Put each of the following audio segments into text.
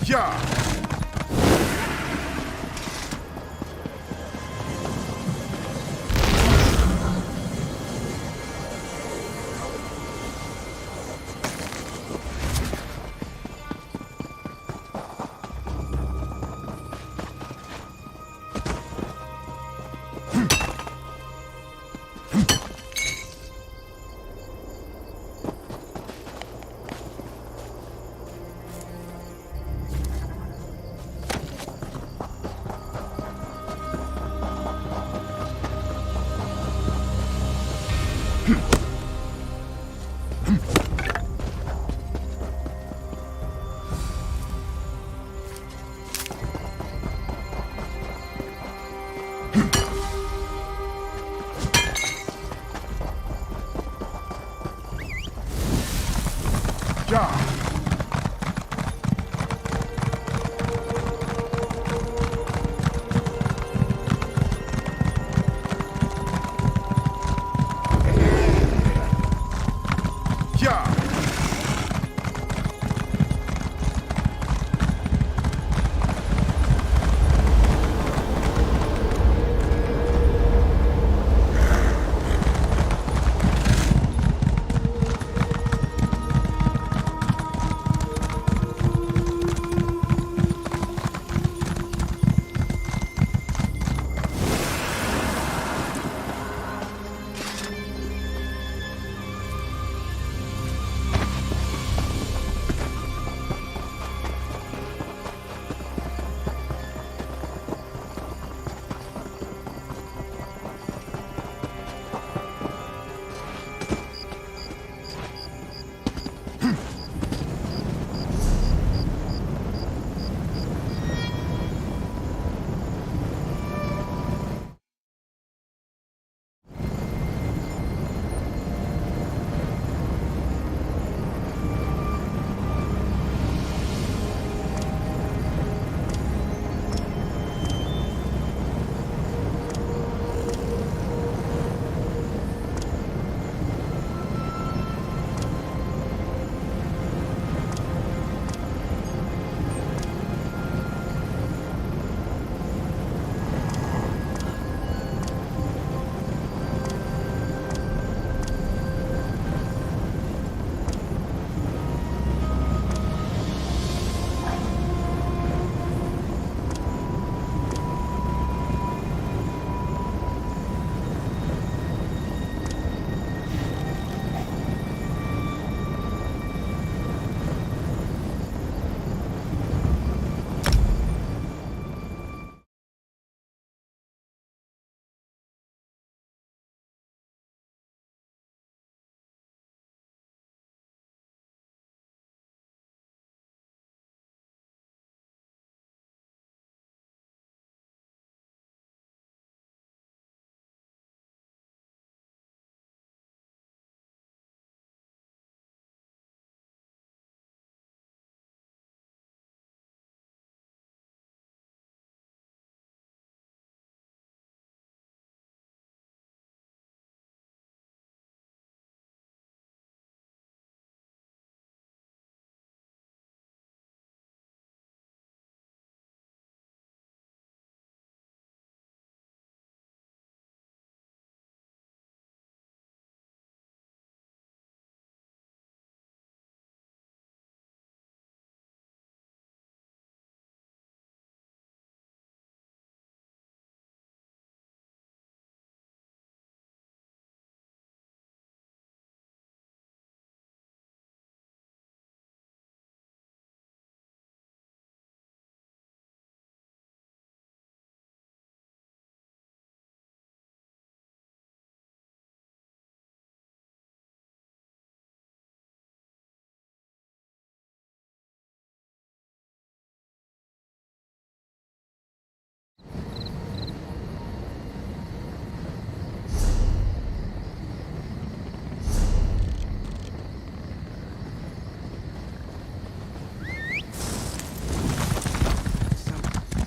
Ja! Ja! Ja!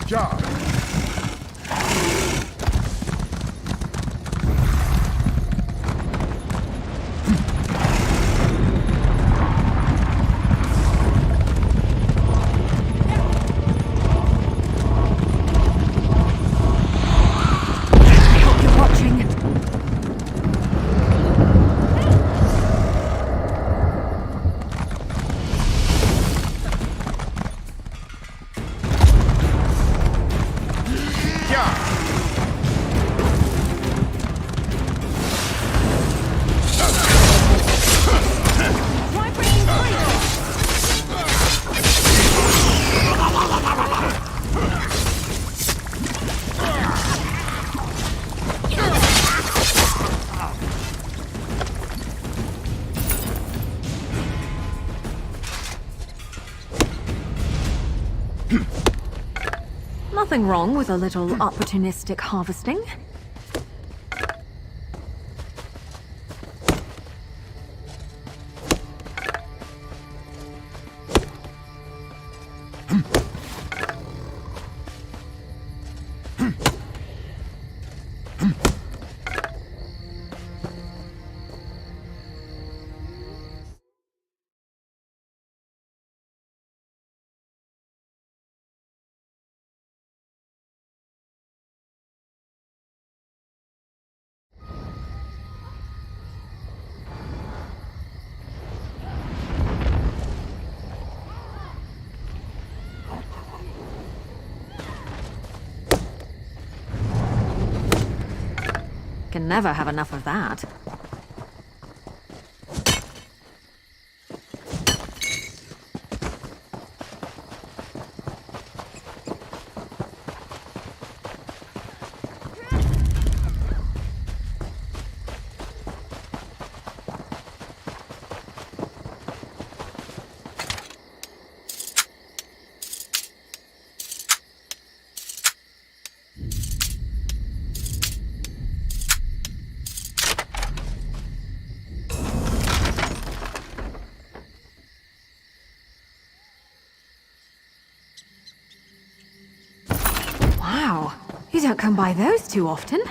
Ja! Nothing wrong with a little opportunistic harvesting. Can never have enough of that. Wow, you don't come by those too often.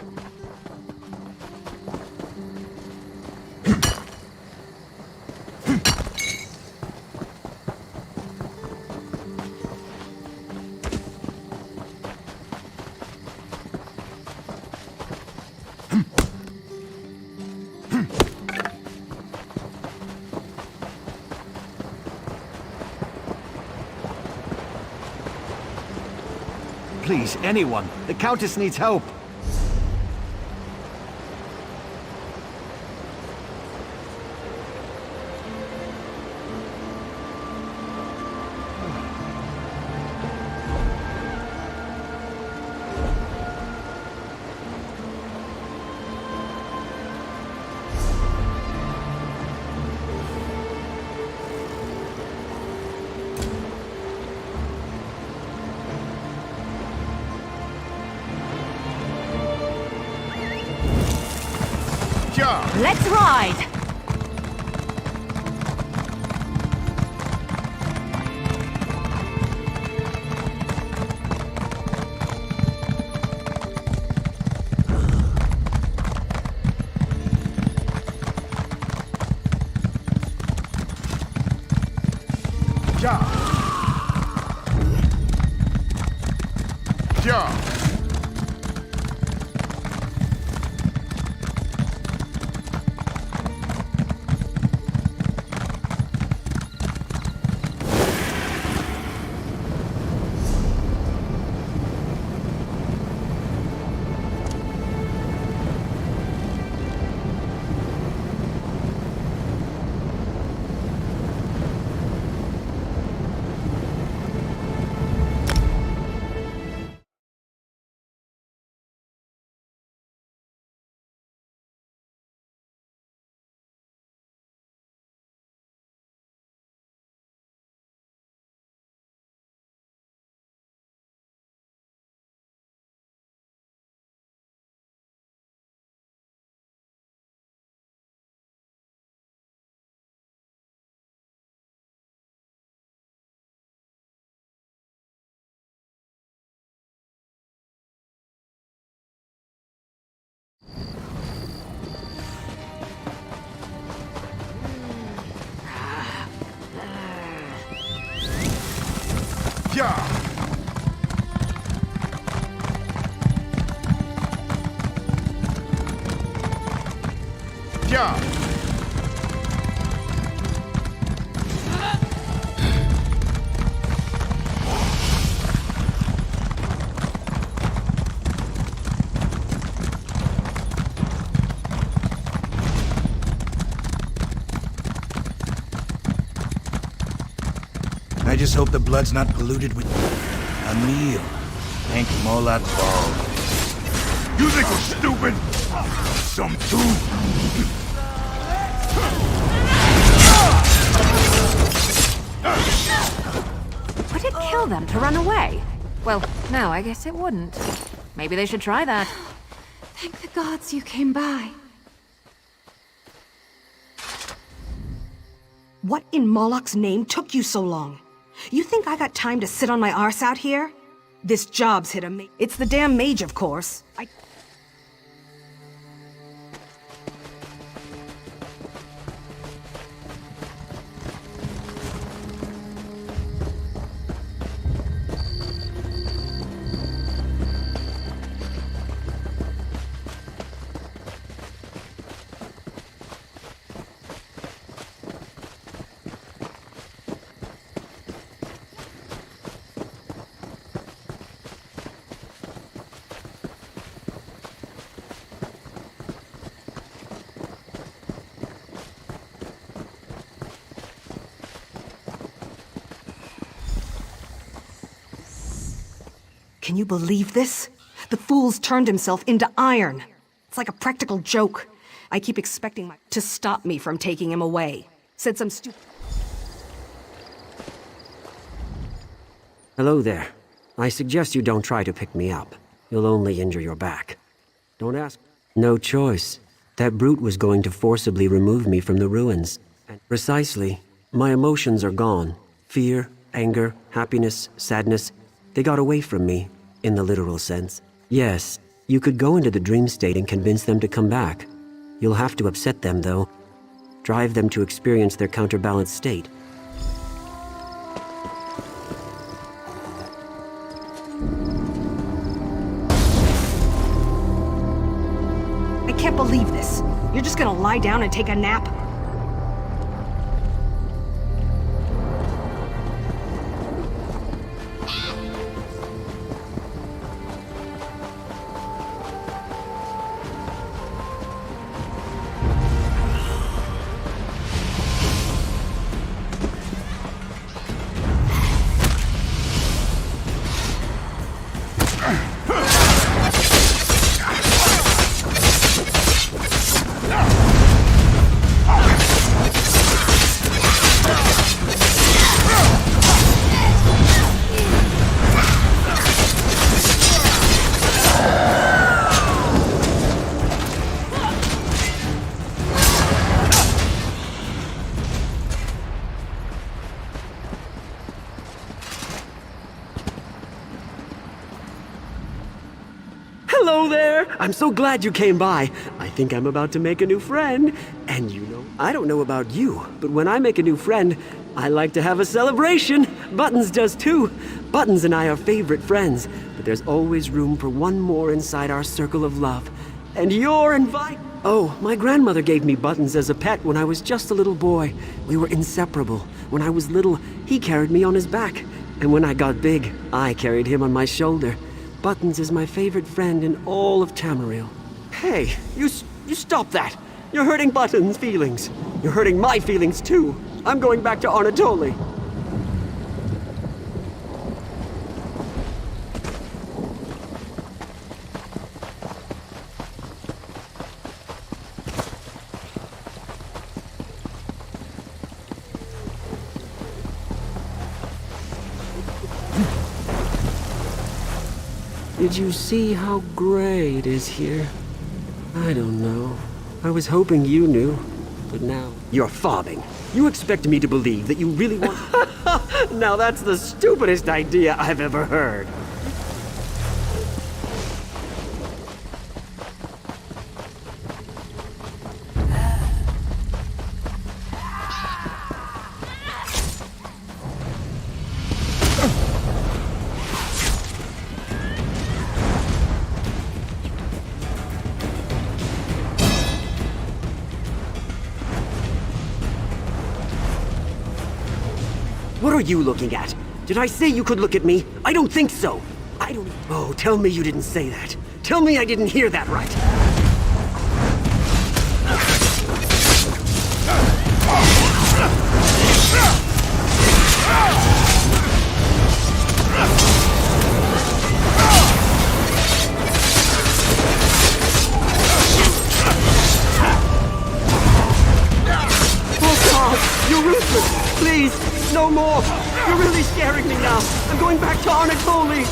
Please, anyone. The Countess needs help. Yeah! Let's ride! Yeah! Yeah! Yeah! Yeah! I just hope the blood's not polluted with a meal. Thank Molat Ball. You think we're stupid? Some too. Would it kill them to run away? Well, no, I guess it wouldn't. Maybe they should try that. Thank the gods you came by. What in Moloch's name took you so long? You think I got time to sit on my arse out here? This job's hit a It's the damn mage, of course. Can you believe this? The fool's turned himself into iron. It's like a practical joke. I keep expecting to stop me from taking him away. Said some stupid... Hello there. I suggest you don't try to pick me up. You'll only injure your back. Don't ask. No choice. That brute was going to forcibly remove me from the ruins. And precisely. My emotions are gone. Fear, anger, happiness, sadness. They got away from me. In the literal sense. Yes, you could go into the dream state and convince them to come back. You'll have to upset them, though. Drive them to experience their counterbalanced state. I can't believe this. You're just gonna lie down and take a nap? Hello there! I'm so glad you came by. I think I'm about to make a new friend. And you know, I don't know about you, but when I make a new friend, I like to have a celebration. Buttons does too. Buttons and I are favorite friends, but there's always room for one more inside our circle of love. And you're invited. Oh, my grandmother gave me Buttons as a pet when I was just a little boy. We were inseparable. When I was little, he carried me on his back. And when I got big, I carried him on my shoulder. Buttons is my favorite friend in all of Tamriel. Hey, you stop that! You're hurting Buttons' feelings. You're hurting my feelings too. I'm going back to Anatoly. Did you see how gray it is here? I don't know. I was hoping you knew, but now... You're fobbing. You expect me to believe that you really want... Now that's the stupidest idea I've ever heard. What are you looking at? Did I say you could look at me? I don't think so. I don't... Oh, tell me you didn't say that. Tell me I didn't hear that right. Oh, God! You're ruthless! Please! No more! You're really scaring me now! I'm going back to Anatoly!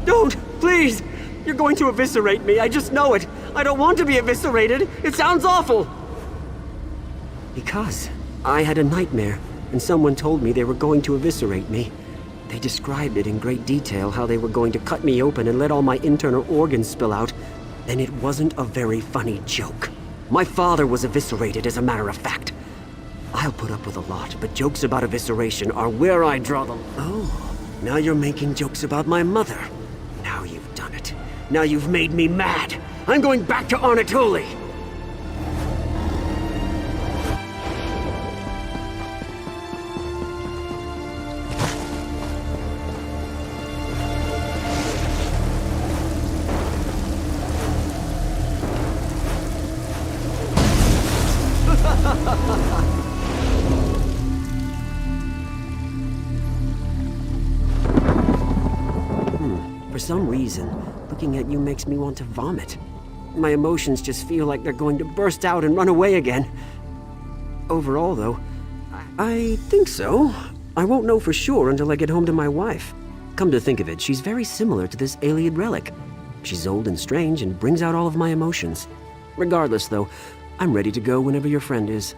Don't! Please! You're going to eviscerate me, I just know it! I don't want to be eviscerated! It sounds awful! Because I had a nightmare, and someone told me they were going to eviscerate me. They described it in great detail, how they were going to cut me open and let all my internal organs spill out. And it wasn't a very funny joke. My father was eviscerated, as a matter of fact. I'll put up with a lot, but jokes about evisceration are where I draw the... Oh, now you're making jokes about my mother. Now you've done it. Now you've made me mad. I'm going back to Anatoly. For some reason, looking at you makes me want to vomit. My emotions just feel like they're going to burst out and run away again. Overall, though, I think so. I won't know for sure until I get home to my wife. Come to think of it, she's very similar to this Iliad relic. She's old and strange and brings out all of my emotions. Regardless, though, I'm ready to go whenever your friend is.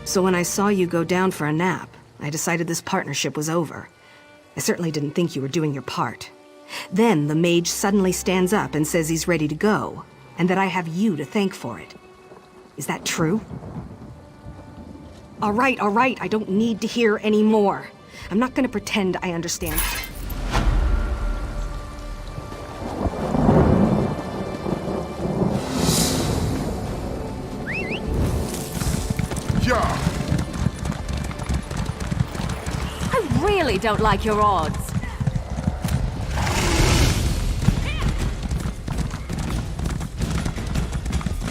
So when I saw you go down for a nap, I decided this partnership was over. I certainly didn't think you were doing your part. Then the mage suddenly stands up and says he's ready to go, and that I have you to thank for it. Is that true? All right, I don't need to hear any more. I'm not gonna pretend I understand. Yeah. I really don't like your odds.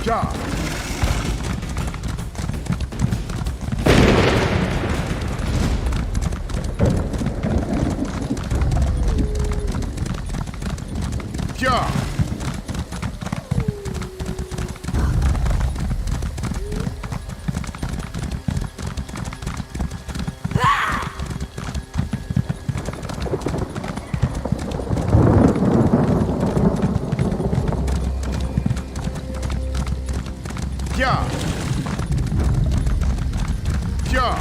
Yeah. Yeah. Yeah. Yeah.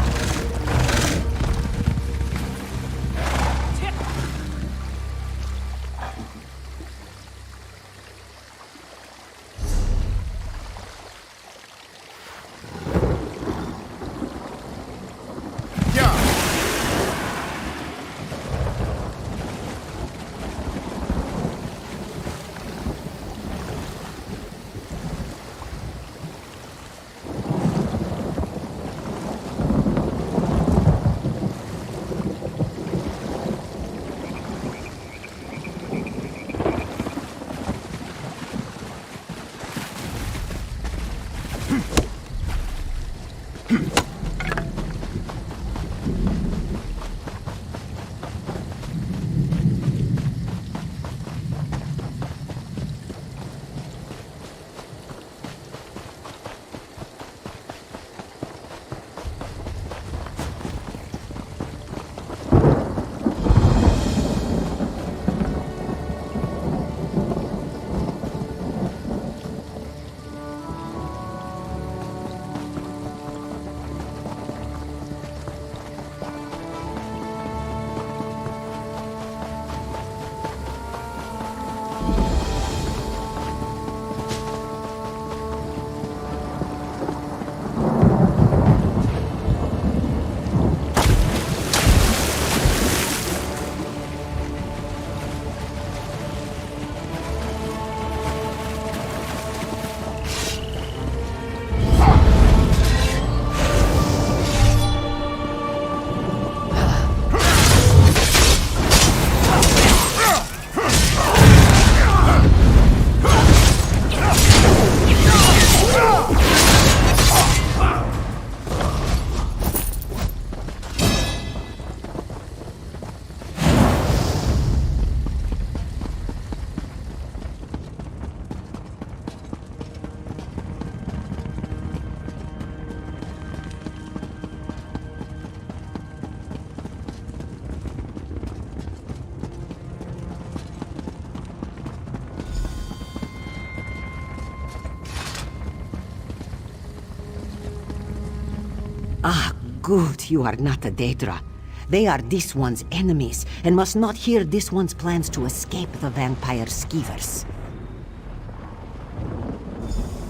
Good you are not a Daedra. They are this one's enemies, and must not hear this one's plans to escape the vampire skeevers.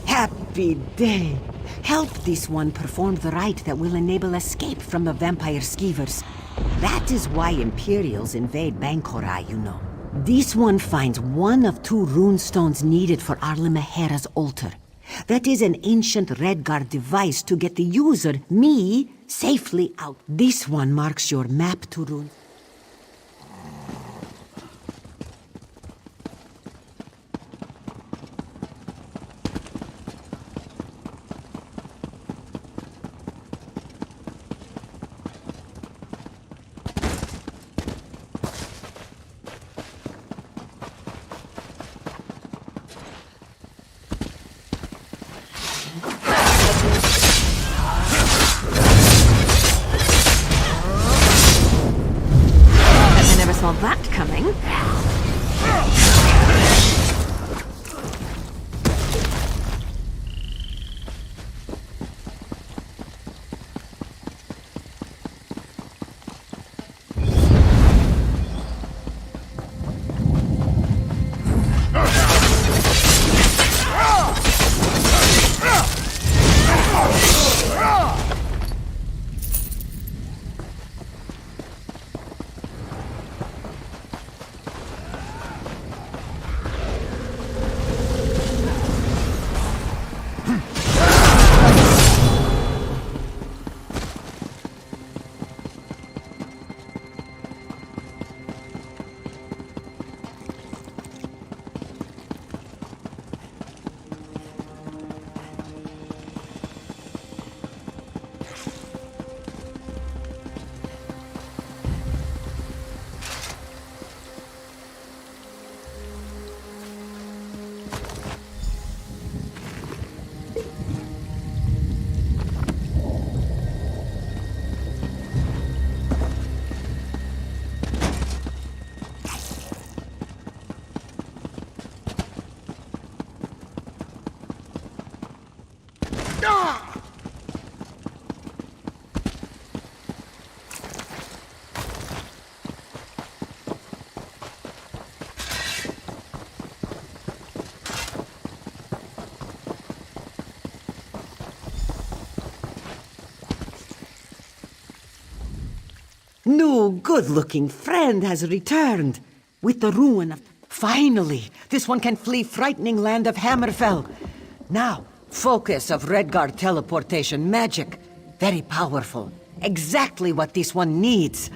Happy day! Help this one perform the rite that will enable escape from the vampire skeevers. That is why Imperials invade Bankora, you know. This one finds one of 2 runestones needed for Arla Mehera's altar. That is an ancient Redguard device to get the user, me, safely out. This one marks your map to rune. Saw that coming. New good-looking friend has returned with the ruin of... Finally, this one can flee frightening land of Hammerfell. Now, focus of Redguard teleportation magic. Very powerful. Exactly what this one needs.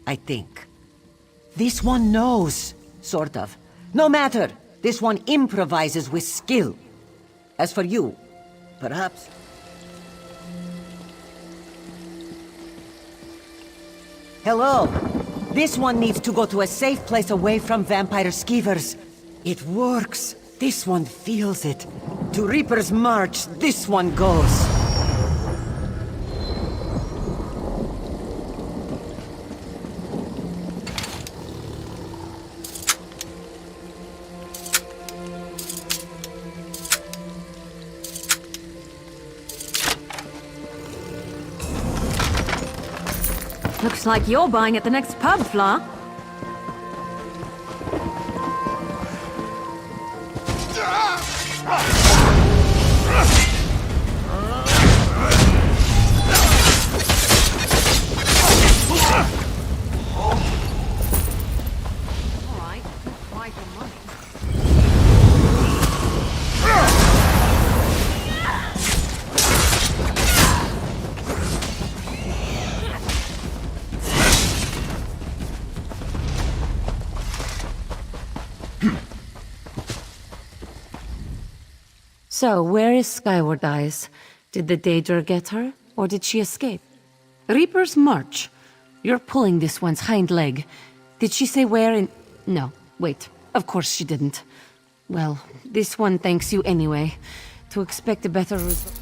I think. This one knows, sort of. No matter, this one improvises with skill. As for you, perhaps... Hello. This one needs to go to a safe place away from vampire skeevers. It works. This one feels it. To Reaper's March, this one goes. Looks like you're buying at the next pub, Fla. Alright, why for money? So, where is Skyward Eyes? Did the Daedra get her, or did she escape? Reaper's March. You're pulling this one's hind leg. Did she say where in... No, wait. Of course she didn't. Well, this one thanks you anyway. To expect a better result...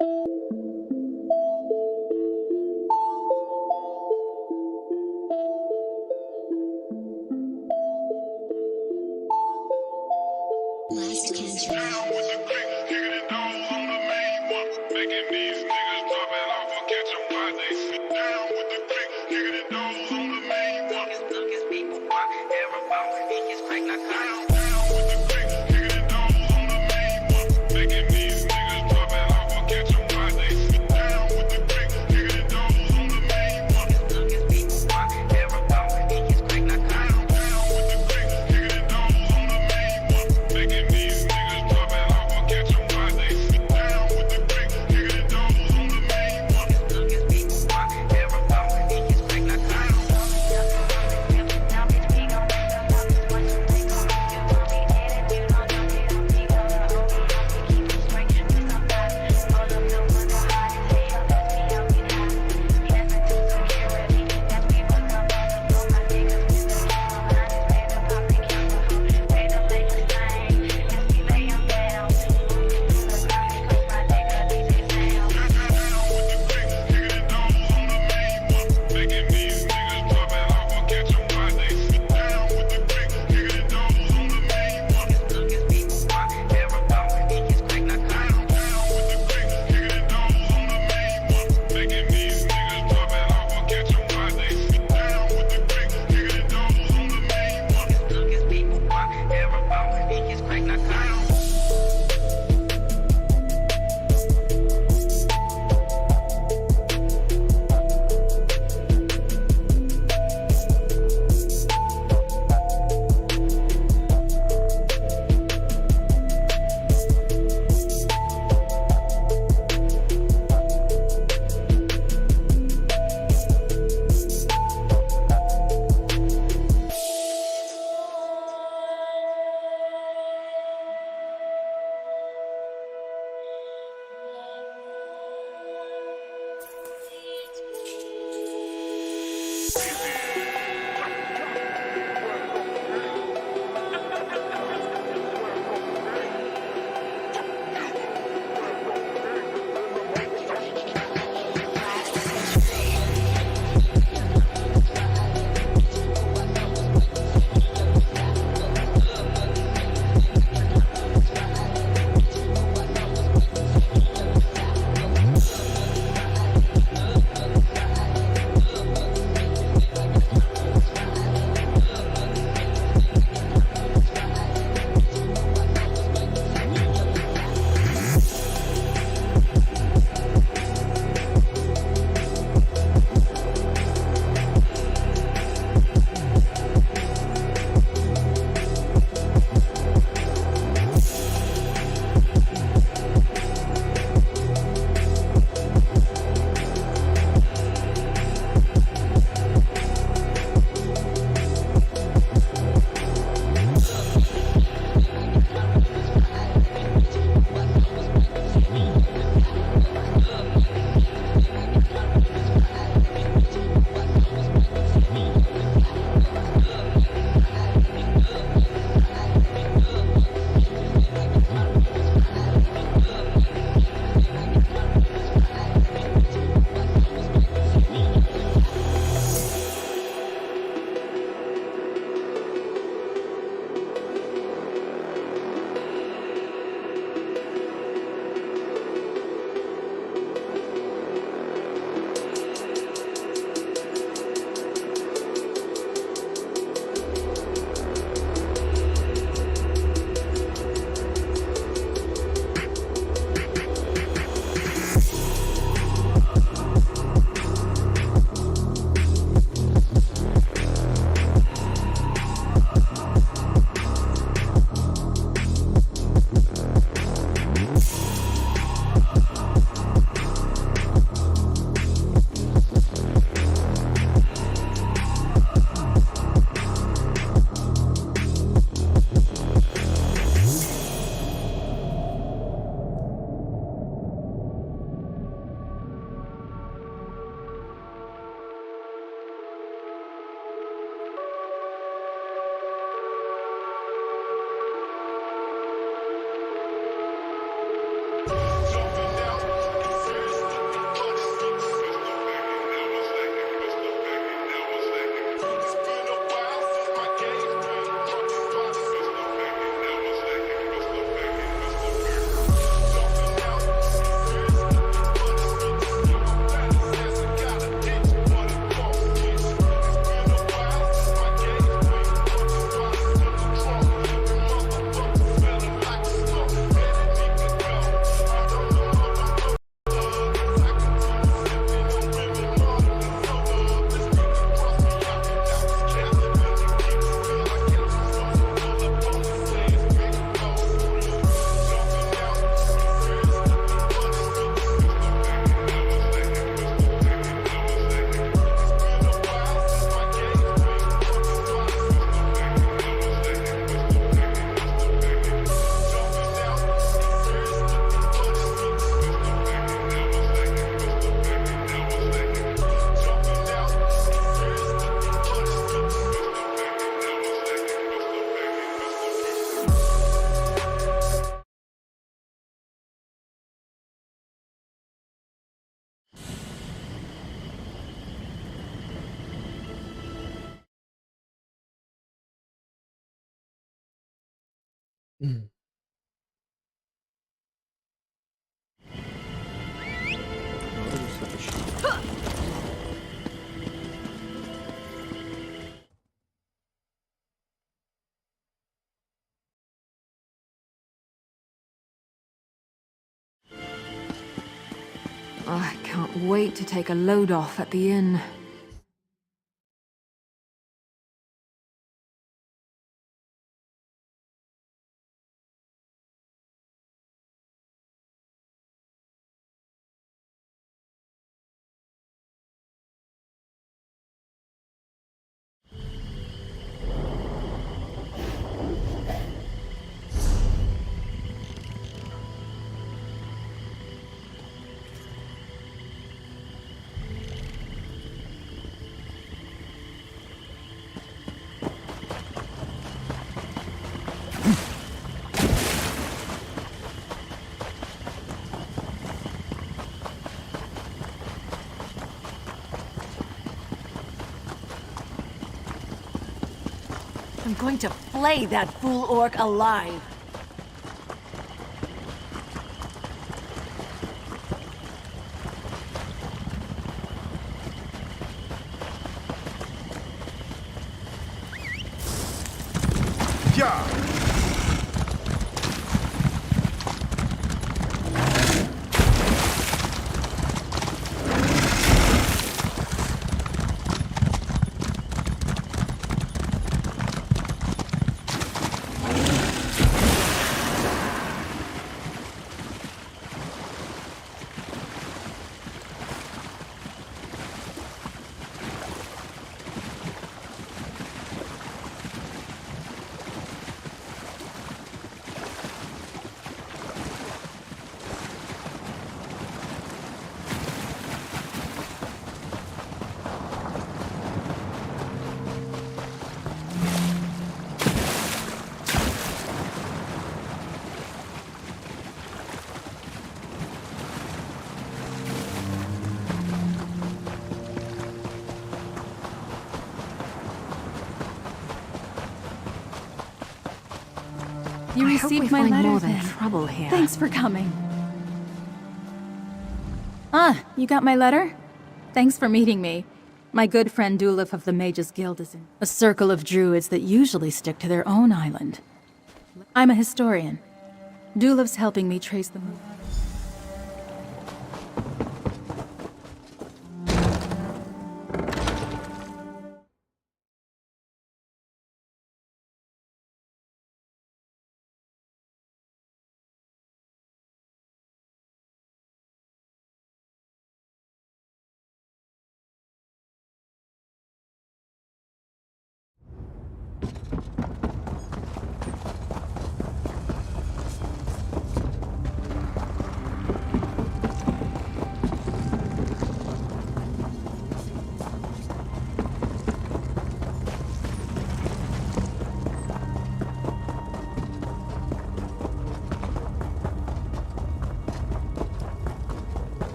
Down with the click, kicking it down on the main one. Making these niggas drop it off or catch 'em while they sit down with the click, kicking it down on the main one. Down with the click, kicking it down on the main one. Making these niggas drop it off or catch 'em while they sit down with the click, kicking it down on the main one. Down with the click, kicking it down on the main one. Making these niggas drop it off or catch 'em while they sit down with the click, kicking it down on the main one. I can't wait to take a load off at the inn. I'm going to flay that fool orc alive. You I hope we received my find letter more than then. trouble here. Thanks for coming. Ah, you got my letter? Thanks for meeting me. My good friend Dulif of the Mages Guild is in a circle of druids that usually stick to their own island. I'm a historian. Dulif's helping me trace the movement.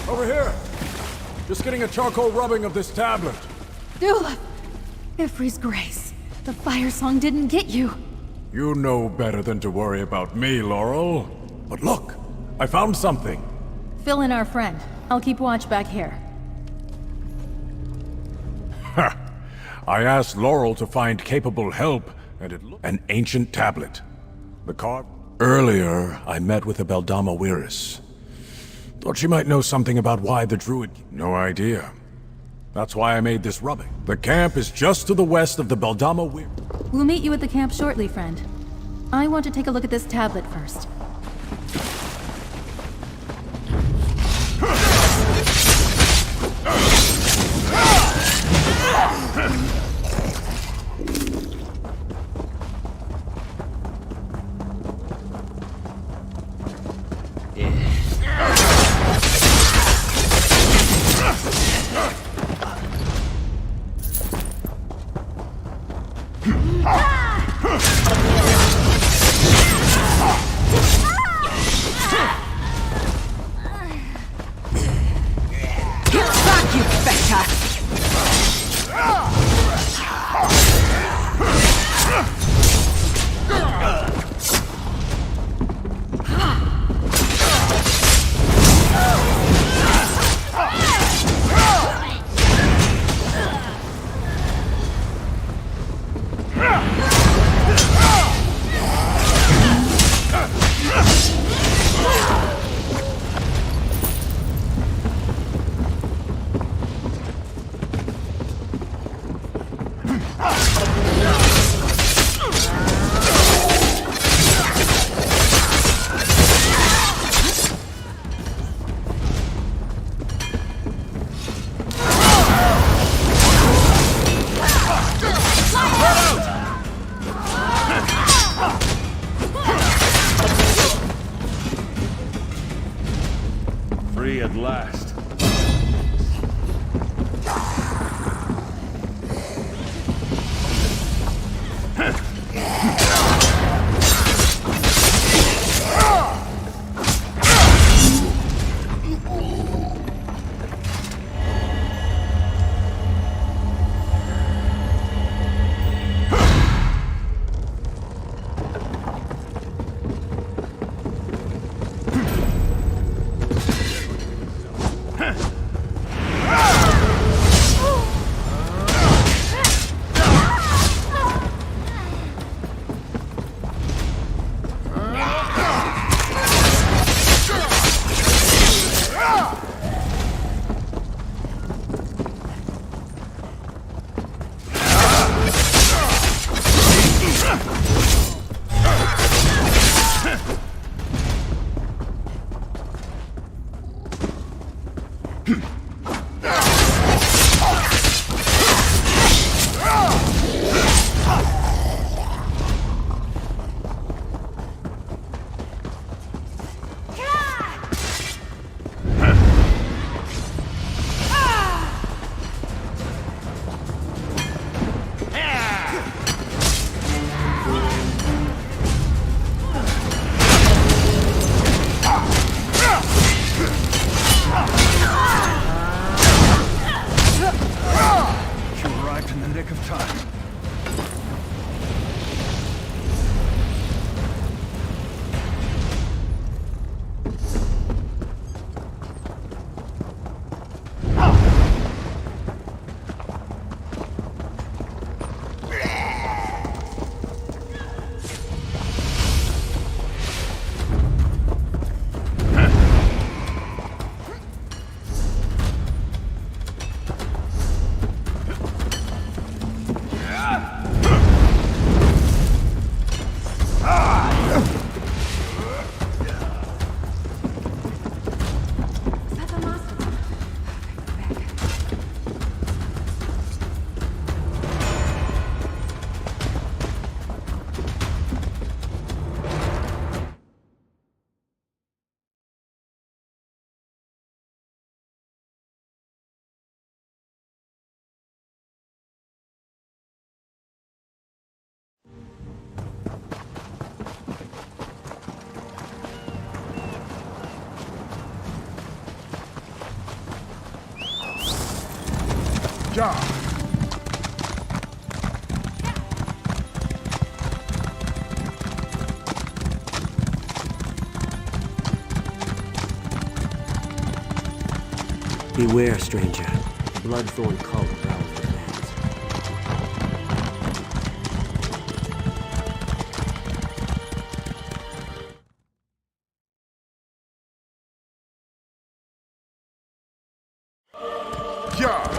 Over here! Just getting a charcoal rubbing of this tablet. Dulif! Ifri's grace. The fire song didn't get you. You know better than to worry about me, Laurel. But look! I found something! Fill in our friend. I'll keep watch back here. Ha! I asked Laurel to find capable help, and it looked an ancient tablet. The card... Earlier, I met with a Beldama Wiris. Thought she might know something about why the druid... No idea. That's why I made this rubbing. The camp is just to the west of the Beldama Wiris. We'll meet you at the camp shortly, friend. I want to take a look at this tablet first. free at last. job. Beware, stranger. The Bloodthorn cult prowls the lands. Yeah.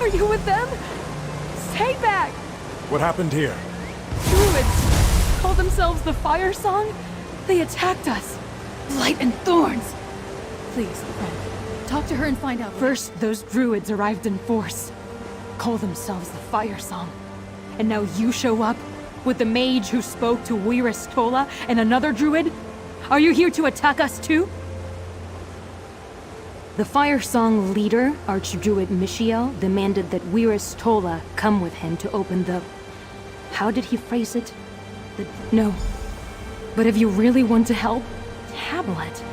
Are you with them? Stay back! What happened here? Druids call themselves the Fire Song? They attacked us! Blight and thorns! Please, friend, talk to her and find out. First, those druids arrived in force. Call themselves the Fire Song. And now you show up with the mage who spoke to Weiris Tola and another druid? Are you here to attack us too? The Fire Song leader, Archdruid Michiel, demanded that Weiris Tola come with him to open the... How did he phrase it? No. But if you really want to help, tablet.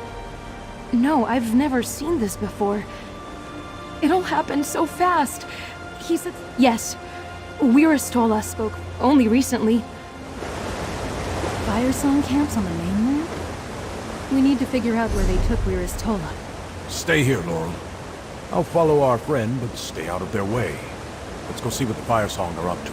No, I've never seen this before. It all happened so fast. He said... Yes. Weiris Tola spoke only recently. Fire Song camps on the mainland? We need to figure out where they took Weiris Tola. Stay here, Laurel. I'll follow our friend, but stay out of their way. Let's go see what the Fire Song are up to.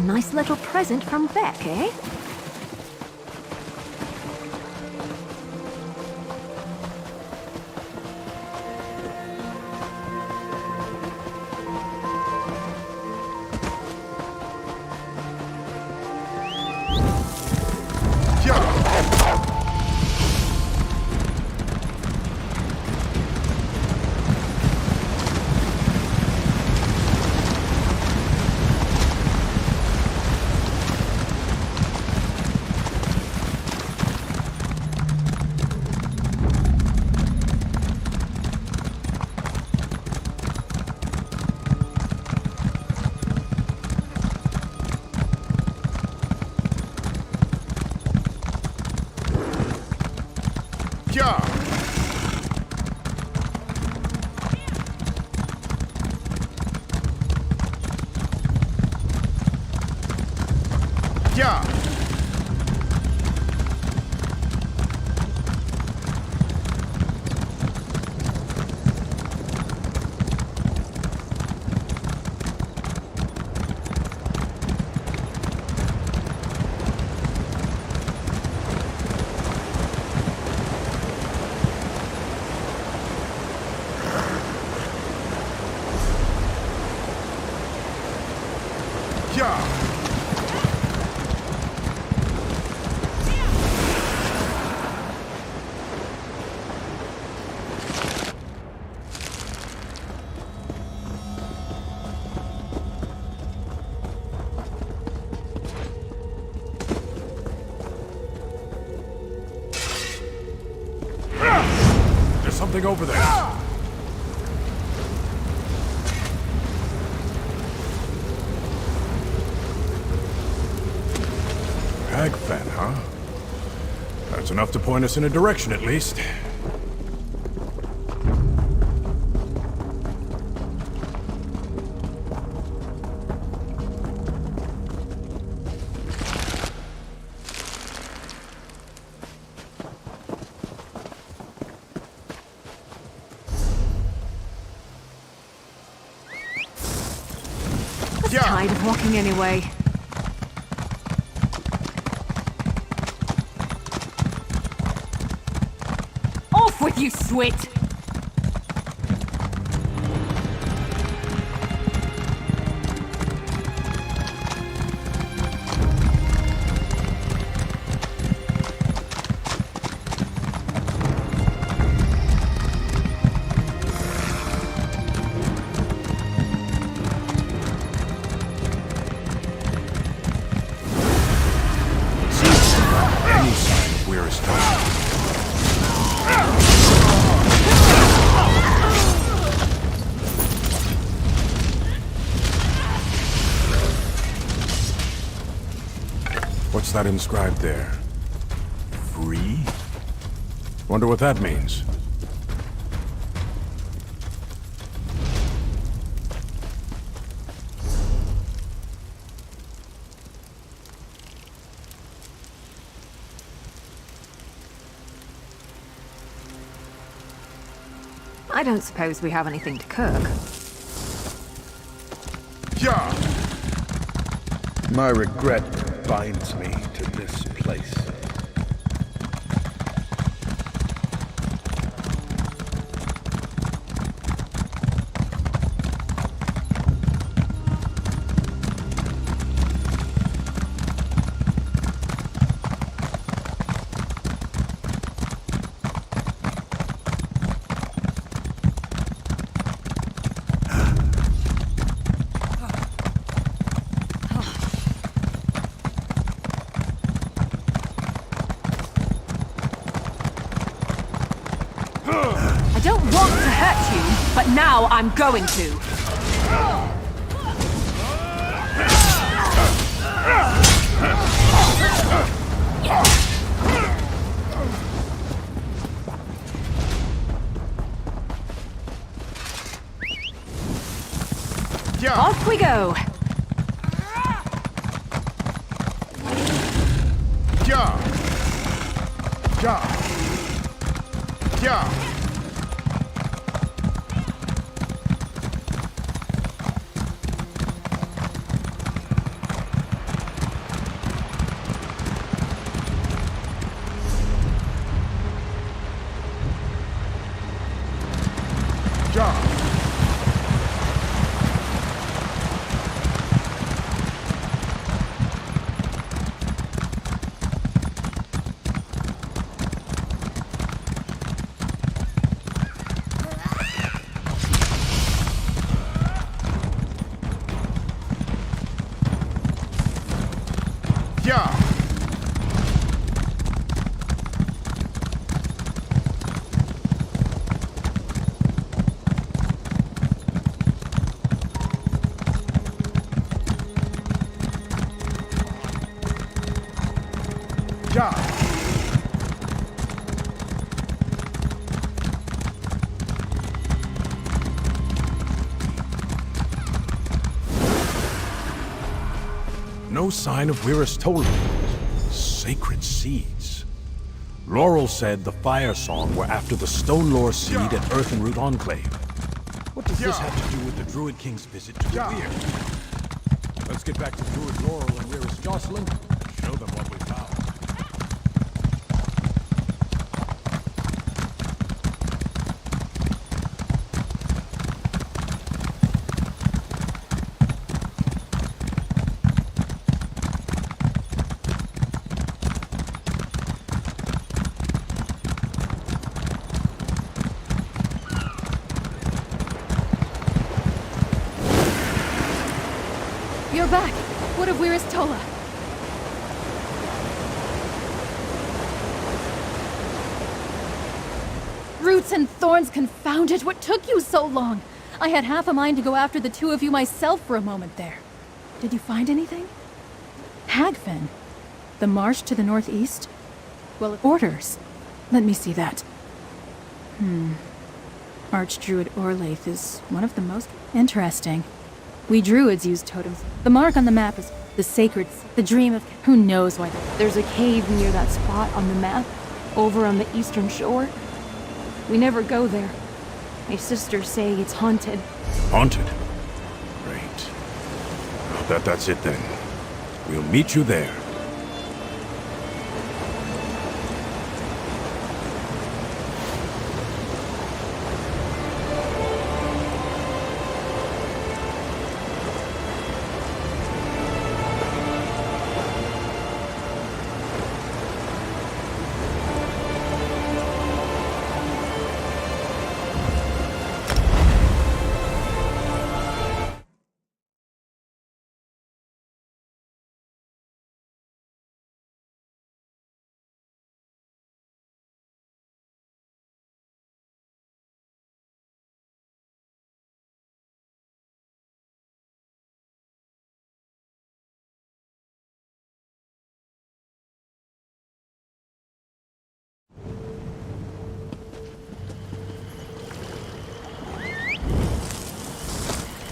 Nice little present from Beck, eh? Yeah. There's something over there. Hag fan, huh? That's enough to point us in a direction, at least. Tired of walking anyway. Off with you, Swit! Any sign of Weir's time. What's that inscribed there? Free? Wonder what that means. I don't suppose we have anything to cook. Yeah. My regret binds me to this place. I don't want to hurt you, but now I'm going to. Yeah. Off we go! Yeah. Yeah. Yeah. Yeah. Yeah. Yeah. No sign of Weir's totem. Sacred seeds. Laurel said the Fire Song were after the Stone Lore seed at Earthenroot Enclave. What does this have to do with the Druid King's visit to the Weir? Let's get back to Druid Laurel and Weir's Jocelyn and show them what we found. What of Weir's Tola? Roots and thorns, confound it! What took you so long? I had half a mind to go after the two of you myself for a moment there. Did you find anything? Hagfen? The marsh to the northeast? Well, orders. Let me see that. Archdruid Orlaith is one of the most interesting. We druids use totems. The mark on the map is the sacred, the dream of... Who knows why there's a cave near that spot on the map, over on the eastern shore. We never go there. My sisters say it's haunted. Haunted? Great. I'll bet that's it then. We'll meet you there.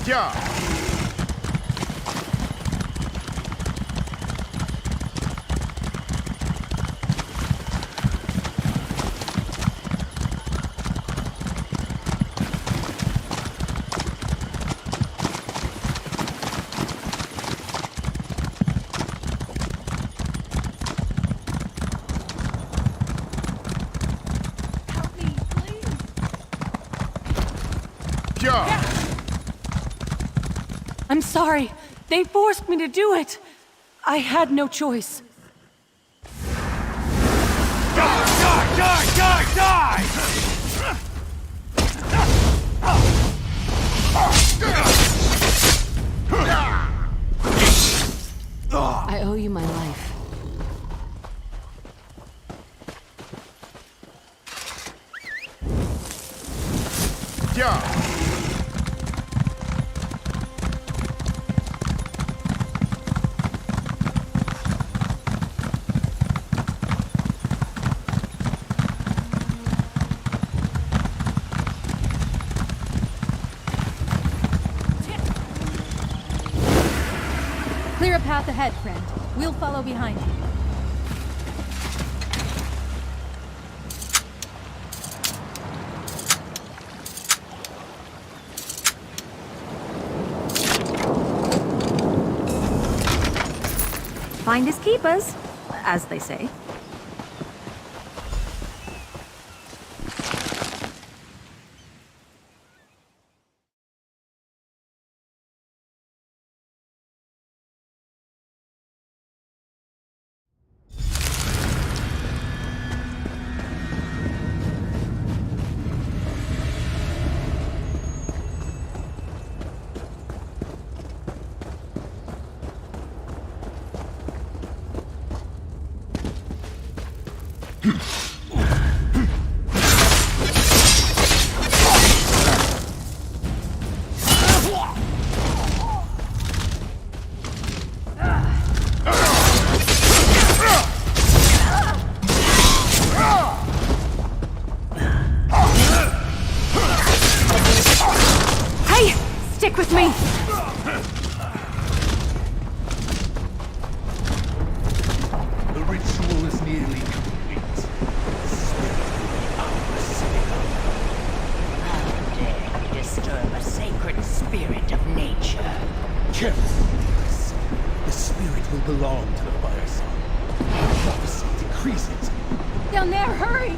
Yeah. Help me, please! Yeah. I'm sorry. They forced me to do it. I had no choice. Die! Die! Die! Die! I owe you my life. Yeah. Clear a path ahead, friend. We'll follow behind you. Finders keepers, as they say. Hey! Stick with me! The ritual is nearly complete. The spirit will be ours. How dare you disturb a sacred spirit of nature? Careful, Iris. The spirit will belong to the fire song. Prophecy decrees it. Down there, hurry!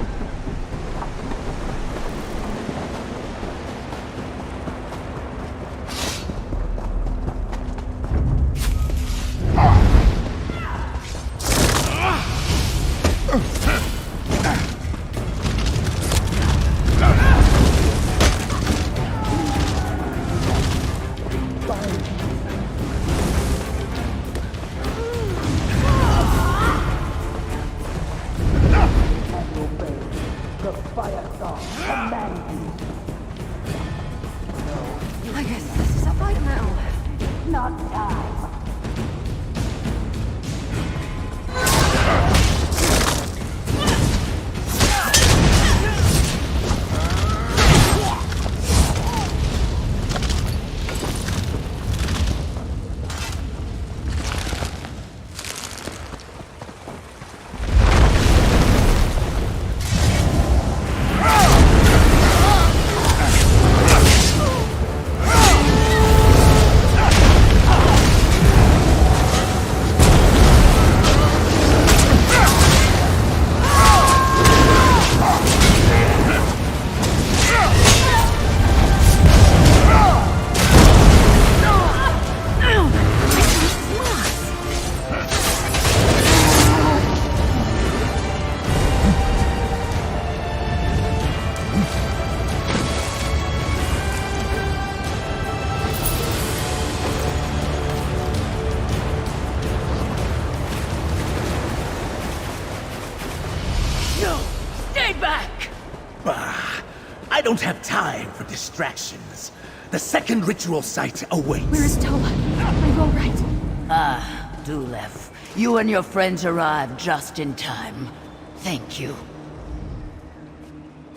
don't have time for distractions. The second ritual site awaits. Where is Tola? Are you all right? Ah, Dulev. You and your friends arrived just in time. Thank you.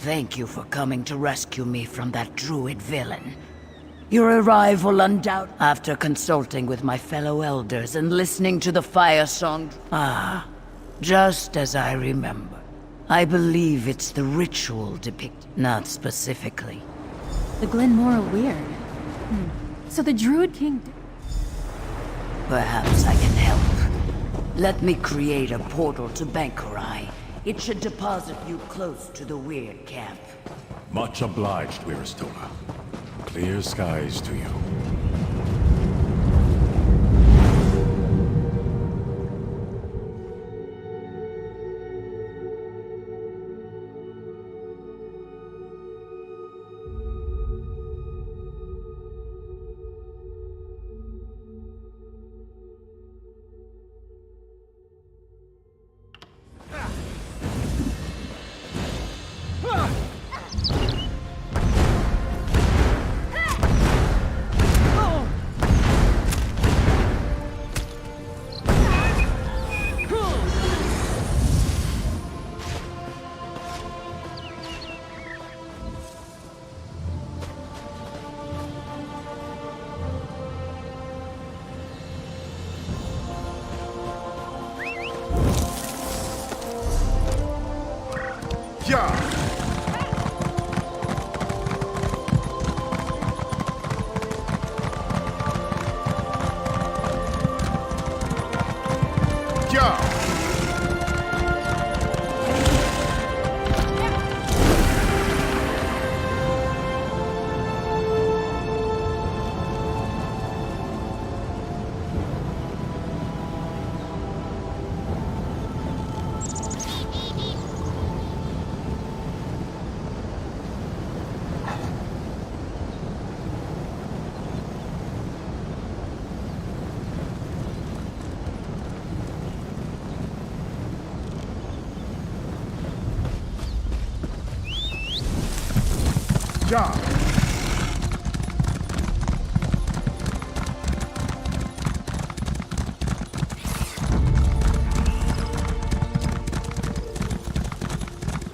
Thank you for coming to rescue me from that druid villain. Your arrival after consulting with my fellow elders and listening to the fire song. Ah, just as I remember. I believe it's the ritual depicted, not specifically. The Glenmora Weird. So the Druid King... Perhaps I can help. Let me create a portal to Bankurai. It should deposit you close to the Weird camp. Much obliged, Wiristola. Clear skies to you.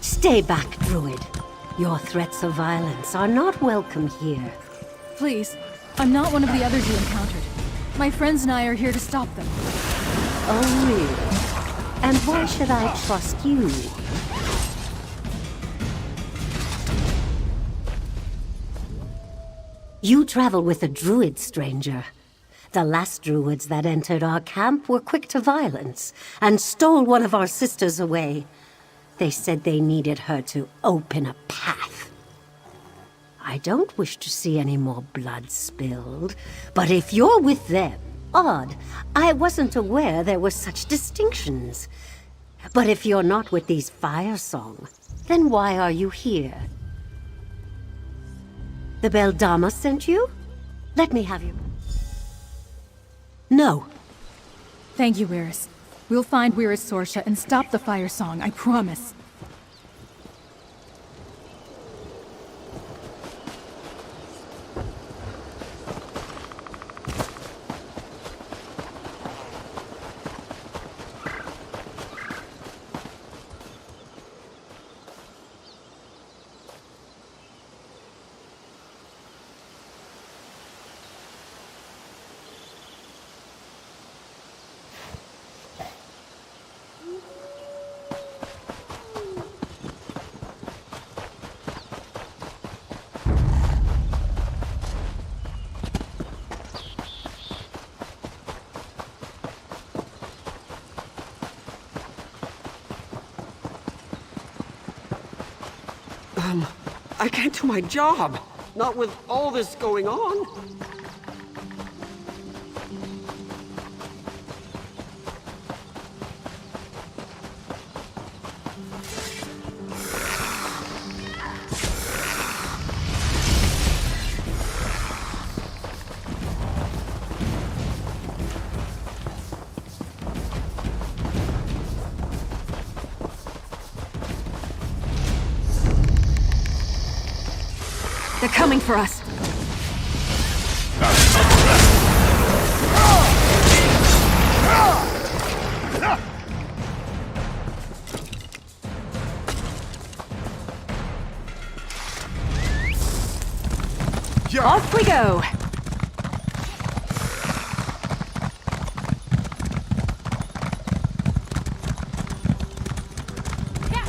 Stay back, Druid. Your threats of violence are not welcome here. Please, I'm not one of the others you encountered. My friends and I are here to stop them. Oh, really? And why should I trust you? You travel with a druid, stranger. The last druids that entered our camp were quick to violence and stole one of our sisters away. They said they needed her to open a path. I don't wish to see any more blood spilled, but if you're with them, odd. I wasn't aware there were such distinctions. But if you're not with these Fire Song, then why are you here? The Beldama sent you? Let me have you. No. Thank you, Iris. We'll find Weir's Sorsha and stop the Fire Song, I promise. I can't do my job. Not with all this going on. They're coming for us. Off we go.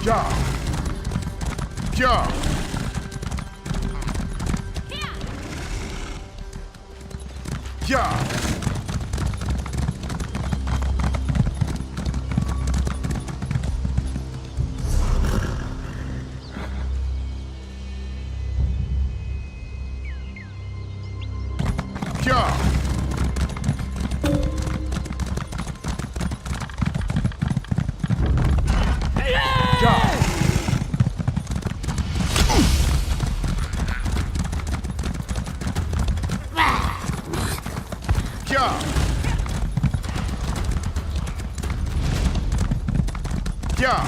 Ja. Ja. Ja. Ja. Ja. Ja. Ja.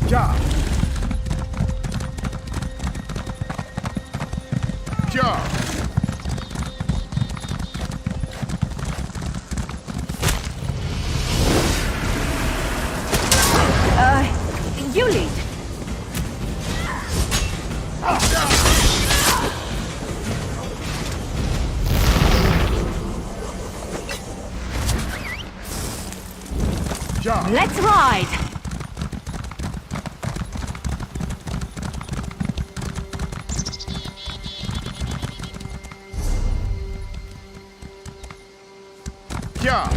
Ja. Ja. You lead. Ja. Let's ride. Ja.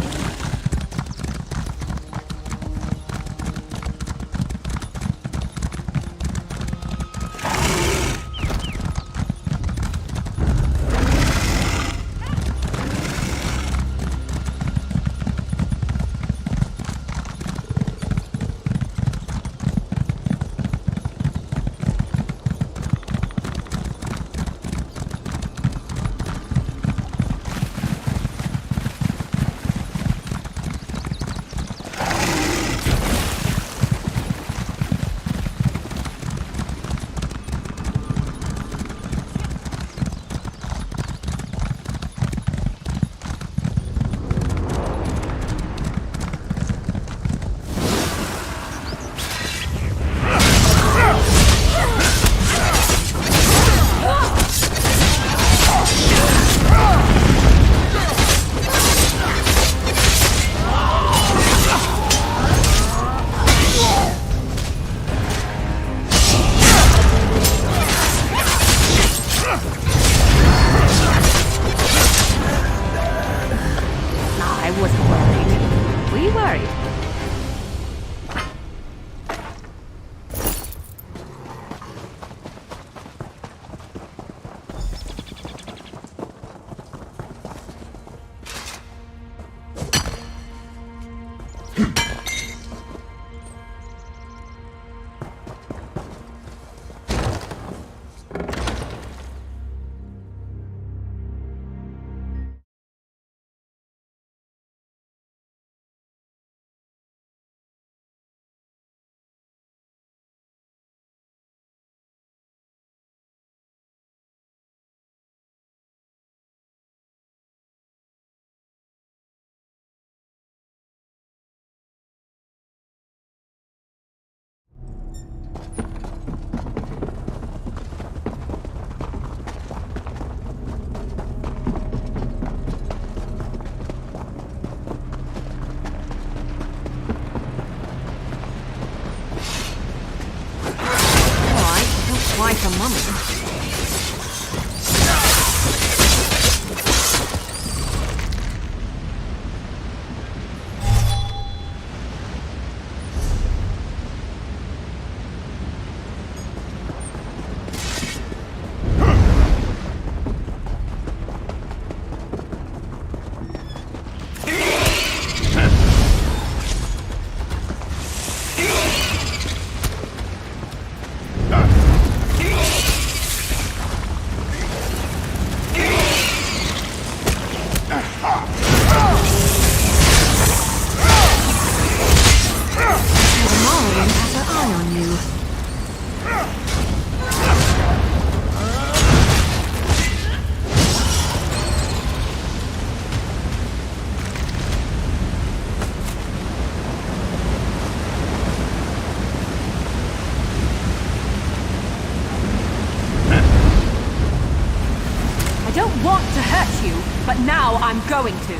want to hurt you, but now I'm going to.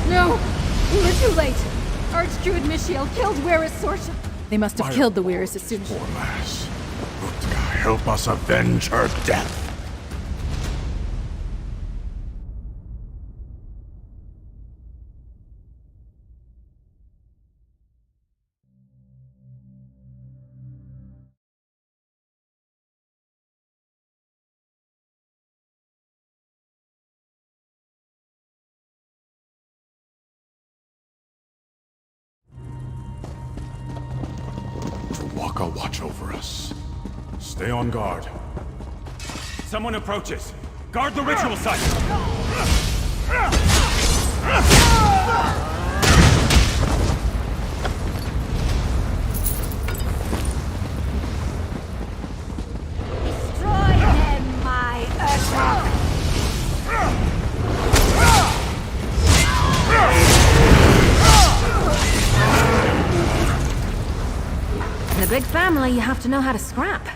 No! We're too late! Archdruid Mishiel killed Weris Sorcha. They must have killed the Weris as soon as... Poor lass. Rutka, help us avenge her death. Waka, watch over us. Stay on guard. Someone approaches. Guard the ritual site! Destroy them, my Urshak! In a big family, you have to know how to scrap.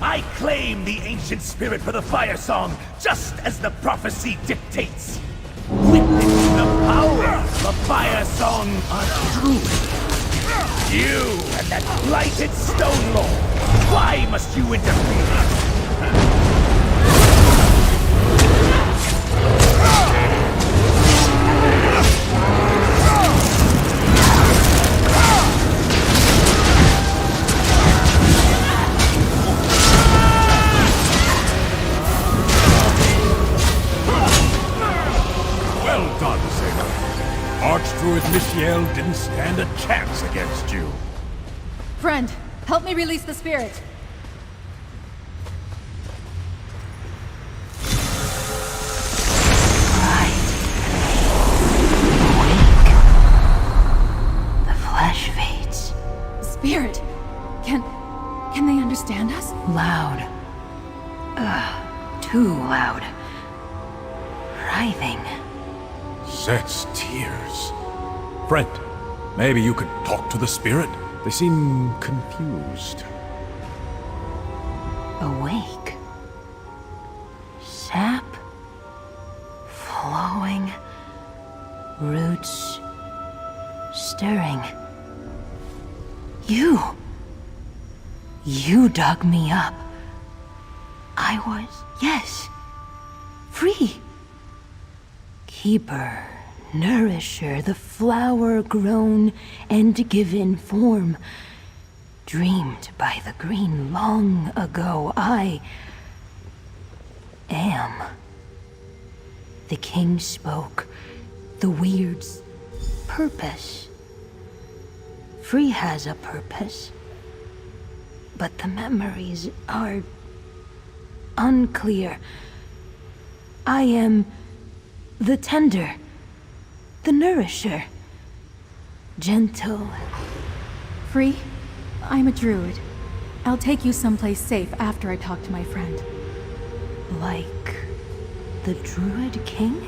I claim the ancient spirit for the fire song, just as the prophecy dictates. Witness the power of the fire song on Druid. You and that blighted stone lord, why must you interfere? Archdruid Mishiel didn't stand a chance against you. Friend, help me release the spirit. The flesh fades. Spirit, can they understand us? Loud. Too loud. Writhing. Set's tears. Friend, maybe you could talk to the spirit? They seem confused. Awake. Sap. Flowing. Roots. Stirring. You dug me up. I was, yes, free. Keeper, nourisher, the flower grown and given form. Dreamed by the green long ago, I am. The king spoke, the weird's purpose. Free has a purpose, but the memories are unclear. I am the tender, the nourisher, gentle. Free, I'm a druid. I'll take you someplace safe after I talk to my friend. Like the druid king?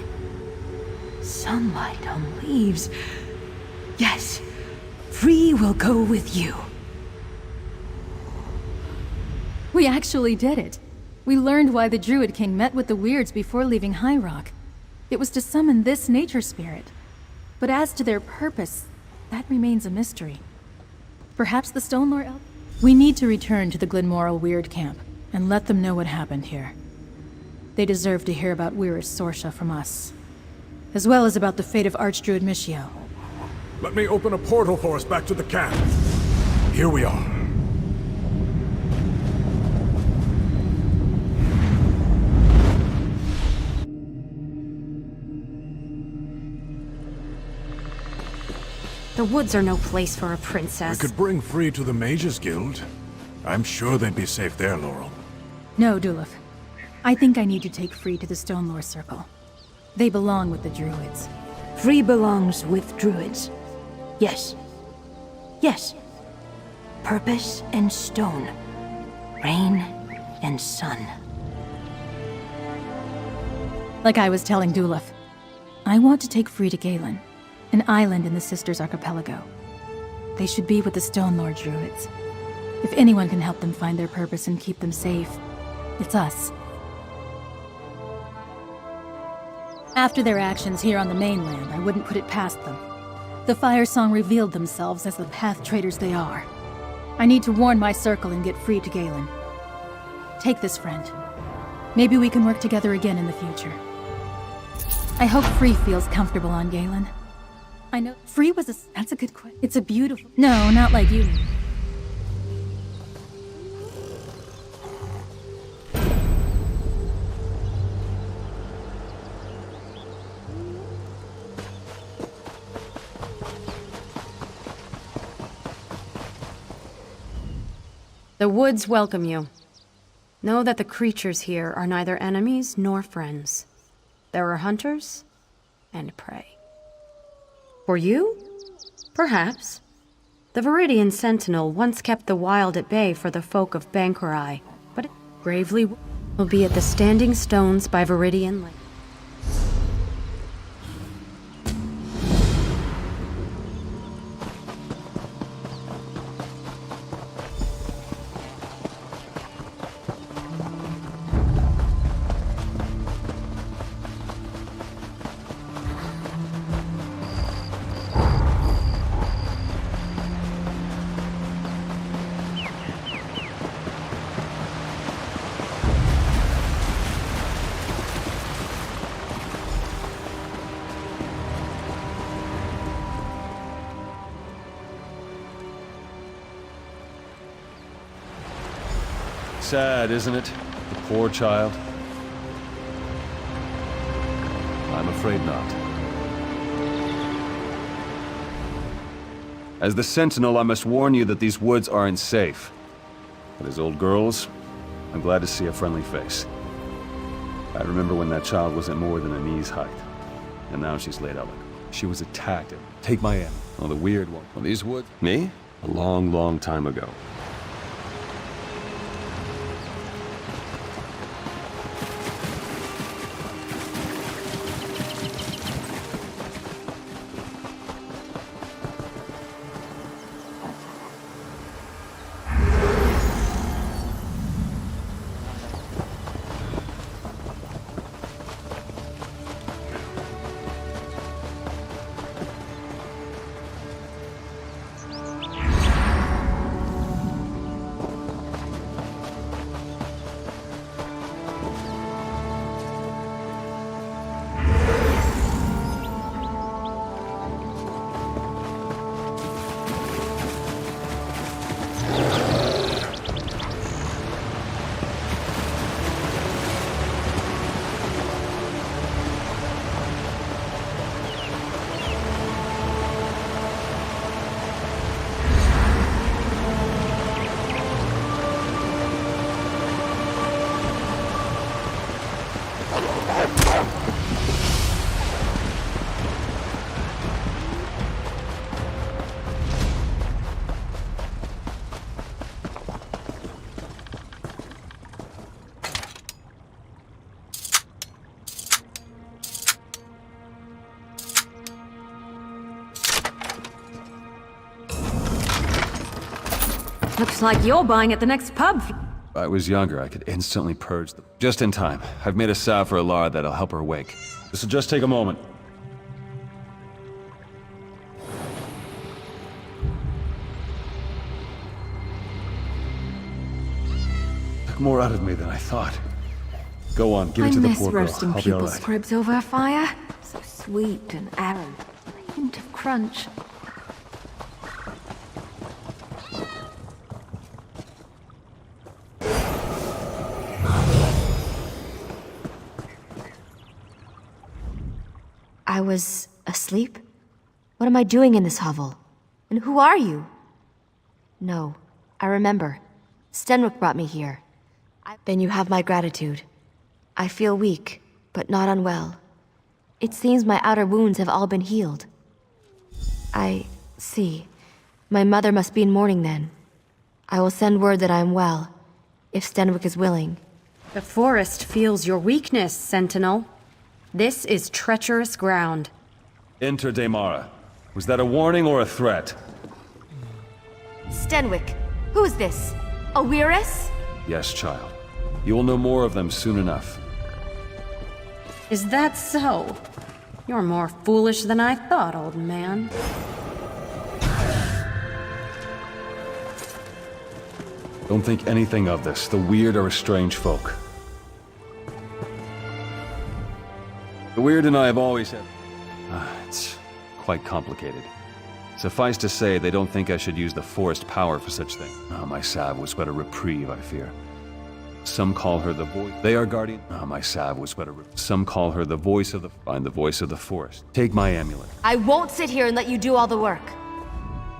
Sunlight on leaves. Yes, Free will go with you. We actually did it. We learned why the Druid King met with the Weirds before leaving High Rock. It was to summon this nature spirit. But as to their purpose, that remains a mystery. Perhaps the Stonelore Elf? We need to return to the Glenmoral Weird Camp and let them know what happened here. They deserve to hear about Weir's Sorsha from us, as well as about the fate of Archdruid Michio. Let me open a portal for us back to the camp. Here we are. The woods are no place for a I princess. could bring Free to the Mages Guild. I'm sure they'd be safe there, Laurel. No, Dulaf. I think I need to take Free to the Stonelore Circle. They belong with the Druids. Free belongs with Druids. Yes. Yes. Purpose and stone. Rain and sun. Like I was telling Dulaf, I want to take Free to Galen, an island in the Sisters Archipelago. They should be with the Stonelore Druids. If anyone can help them find their purpose and keep them safe, it's us. After their actions here on the mainland, I wouldn't put it past them. The Fire Song revealed themselves as the path traders they are. I need to warn my circle and get Free to Galen. Take this, friend. Maybe we can work together again in the future. I hope Free feels comfortable on Galen. I know Free was a... That's a good question. It's a beautiful... No, not like you. The woods welcome you. Know that the creatures here are neither enemies nor friends. There are hunters and prey. For you? Perhaps. The Viridian Sentinel once kept the wild at bay for the folk of Bankurai, but it gravely will be at the Standing Stones by Viridian Lake. Sad, isn't it? The poor child. I'm afraid not. As the Sentinel, I must warn you that these woods aren't safe. But as old girls, I'm glad to see a friendly face. I remember when that child wasn't more than a knee's height. And now she's laid out like... She was attacked. Take my end. Oh, the weird one. Well, these woods... Me? A long, long time ago. Looks like you're buying at the next pub. If I was younger, I could instantly purge them. Just in time. I've made a salve for Alara that'll help her wake. This'll just take a moment. Took more out of me than I thought. Go on, give it to the poor girl. I miss roasting I'll be people's alright. scribs over a fire. So sweet and arid, with a hint of crunch. I was asleep? What am I doing in this hovel? And who are you? No, I remember. Stenwick brought me here. Then you have my gratitude. I feel weak, but not unwell. It seems my outer wounds have all been healed. I see. My mother must be in mourning then. I will send word that I am well, if Stenwick is willing. The forest feels your weakness, Sentinel. This is treacherous ground. Enter Daemara. Was that a warning or a threat? Stenwick, who is this? A Weirus? Yes, child. You will know more of them soon enough. Is that so? You're more foolish than I thought, old man. Don't think anything of this. The weird are a strange folk. The weird and I have always had... it's quite complicated. Suffice to say, they don't think I should use the forest power for such things. My salve was but a reprieve, I fear. Some call her the voice. They are guardian. My salve was but a Some call her the voice of the... Find the voice of the forest. Take my amulet. I won't sit here and let you do all the work.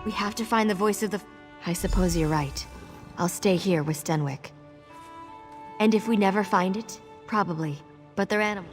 We have to find the voice of the... I suppose you're right. I'll stay here with Stenwick. And if we never find it, probably. But they're animals.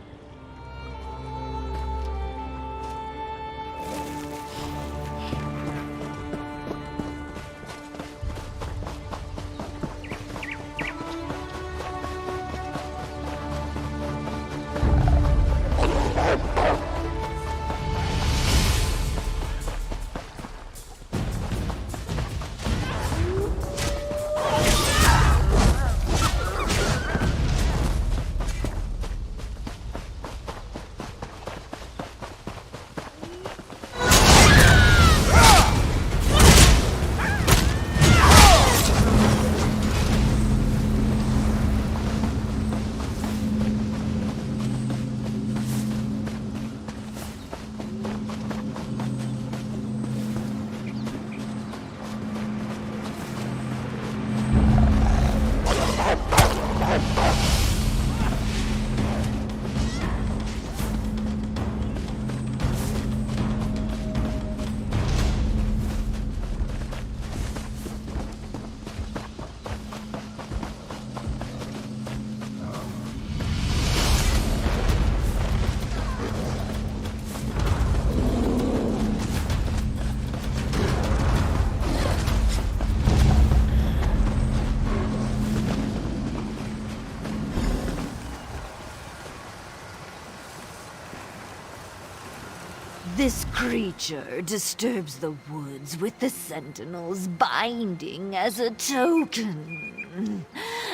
This creature disturbs the woods with the Sentinel's binding as a token.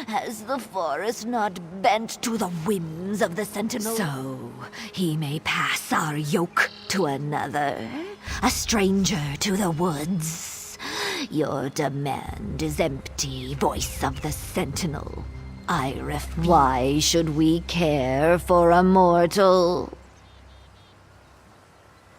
Has the forest not bent to the whims of the Sentinel? So, he may pass our yoke to another, a stranger to the woods. Your demand is empty, voice of the Sentinel. Why should we care for a mortal?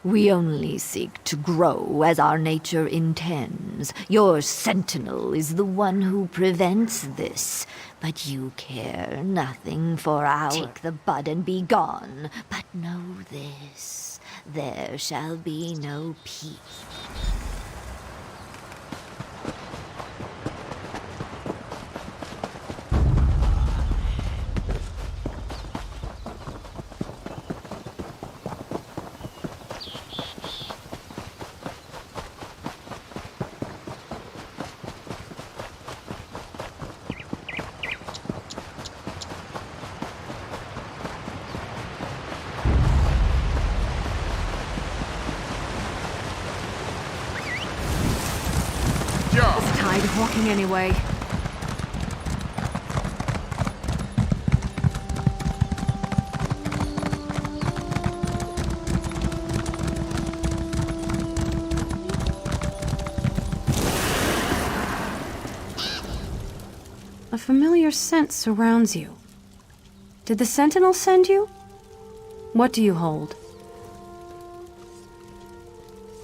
We only seek to grow as our nature intends. Your Sentinel is the one who prevents this, but you care nothing for our... Take the bud and be gone, but know this, there shall be no peace. Tired of walking anyway. A familiar scent surrounds you. Did the Sentinel send you? What do you hold?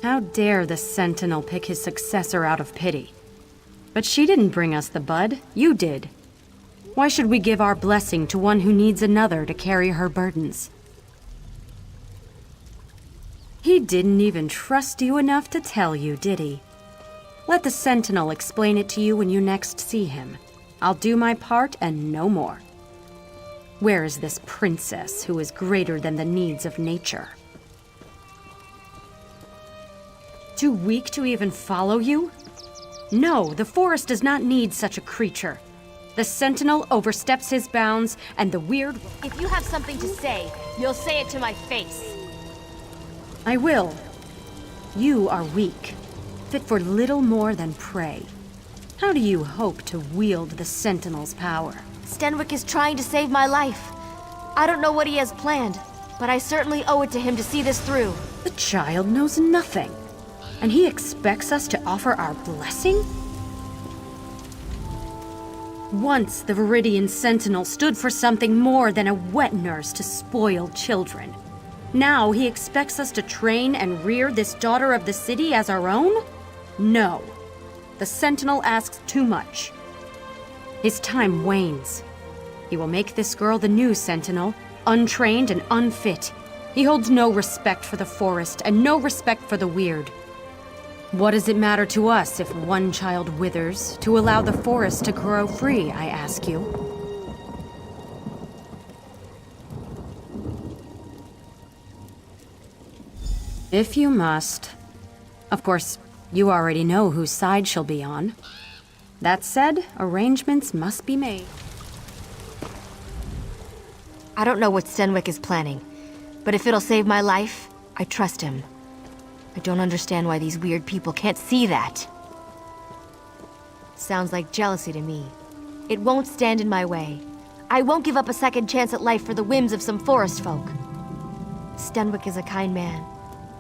How dare the Sentinel pick his successor out of pity? But she didn't bring us the bud, you did. Why should we give our blessing to one who needs another to carry her burdens? He didn't even trust you enough to tell you, did he? Let the Sentinel explain it to you when you next see him. I'll do my part and no more. Where is this princess who is greater than the needs of nature? Too weak to even follow you? No, the forest does not need such a creature. The Sentinel oversteps his bounds, and the weird... If you have something to say, you'll say it to my face. I will. You are weak, fit for little more than prey. How do you hope to wield the Sentinel's power? Stenwick is trying to save my life. I don't know what he has planned, but I certainly owe it to him to see this through. The child knows nothing, and he expects us to offer our blessing? Once the Viridian Sentinel stood for something more than a wet nurse to spoil children. Now he expects us to train and rear this daughter of the city as our own? No. The Sentinel asks too much. His time wanes. He will make this girl the new Sentinel, untrained and unfit. He holds no respect for the forest and no respect for the weird. What does it matter to us if one child withers to allow the forest to grow free, I ask you? If you must. Of course, you already know whose side she'll be on. That said, arrangements must be made. I don't know what Stenwick is planning, but if it'll save my life, I trust him. I don't understand why these weird people can't see that. Sounds like jealousy to me. It won't stand in my way. I won't give up a second chance at life for the whims of some forest folk. Stenwick is a kind man.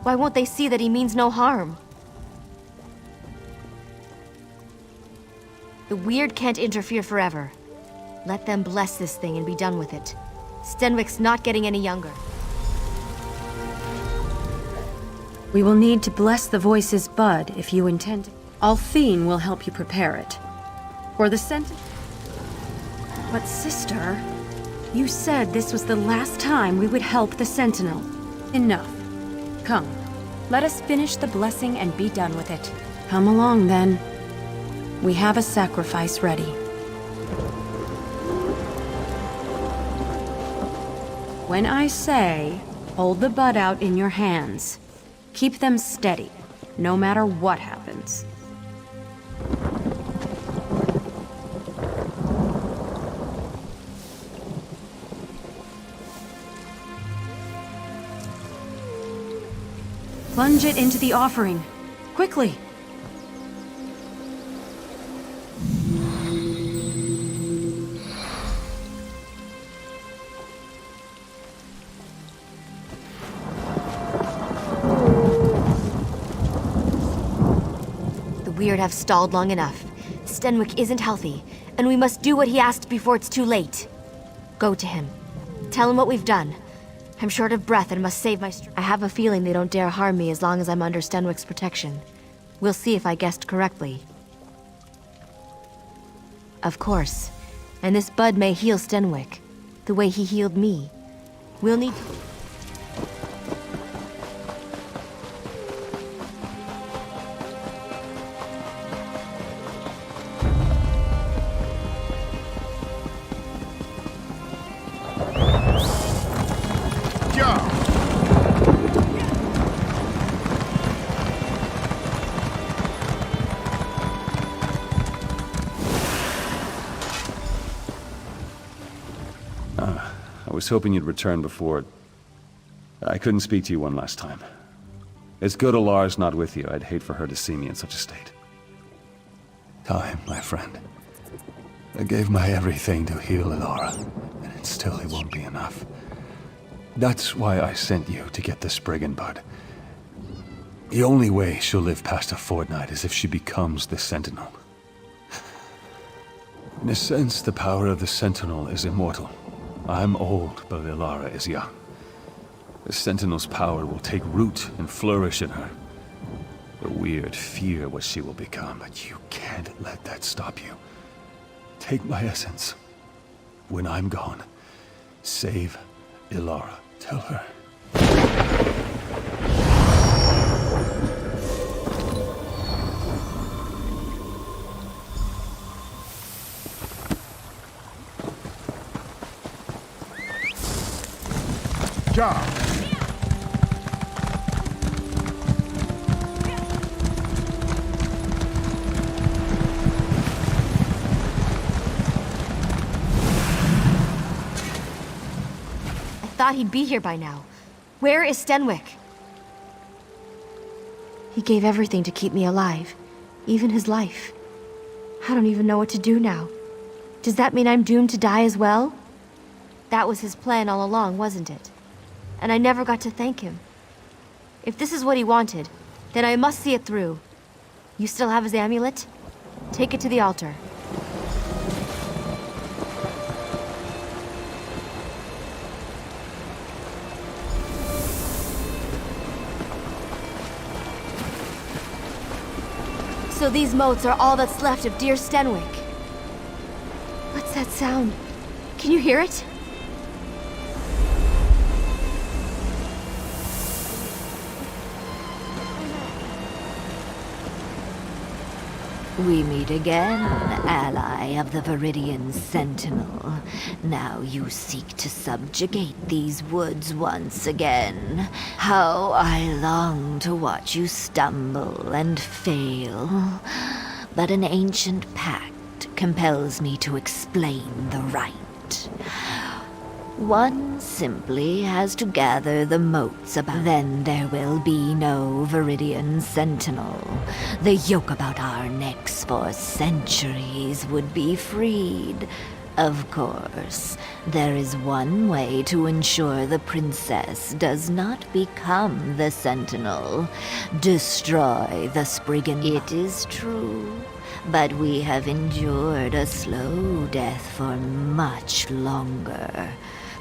Why won't they see that he means no harm? The weird can't interfere forever. Let them bless this thing and be done with it. Stenwick's not getting any younger. We will need to bless the voice's bud if you intend. Althine will help you prepare it. For the But sister, you said this was the last time we would help the Sentinel. Enough. Come, let us finish the blessing and be done with it. Come along then. We have a sacrifice ready. When I say, hold the bud out in your hands, keep them steady, no matter what happens. Plunge it into the offering. Quickly! The weird have stalled long enough. Stenwick isn't healthy, and we must do what he asked before it's too late. Go to him. Tell him what we've done. I'm short of breath and must save my strength. I have a feeling they don't dare harm me as long as I'm under Stenwick's protection. We'll see if I guessed correctly. Of course. And this bud may heal Stenwick, the way he healed me. We'll need to... I was hoping you'd return before... I couldn't speak to you one last time. It's good Alar's not with you. I'd hate for her to see me in such a state. Time, my friend. I gave my everything to heal Alara, and it still won't be enough. That's why I sent you to get the Spriggan bud. The only way she'll live past a fortnight is if she becomes the Sentinel. In a sense, the power of the Sentinel is immortal. I'm old, but Ilara is young. The Sentinel's power will take root and flourish in her. The weird fear what she will become, but you can't let that stop you. Take my essence. When I'm gone, save Ilara. Tell her. Job. I thought he'd be here by now. Where is Stenwick? He gave everything to keep me alive, even his life. I don't even know what to do now. Does that mean I'm doomed to die as well? That was his plan all along, wasn't it? And I never got to thank him. If this is what he wanted, then I must see it through. You still have his amulet? Take it to the altar. So these moats are all that's left of dear Stenwick. What's that sound? Can you hear it? We meet again, ally of the Viridian Sentinel. Now you seek to subjugate these woods once again. How I long to watch you stumble and fail. But an ancient pact compels me to explain the rite. One simply has to gather the motes about. Then there will be no Viridian Sentinel. The yoke about our necks for centuries would be freed. Of course, there is one way to ensure the princess does not become the Sentinel. Destroy the Spriggan. It is true, but we have endured a slow death for much longer.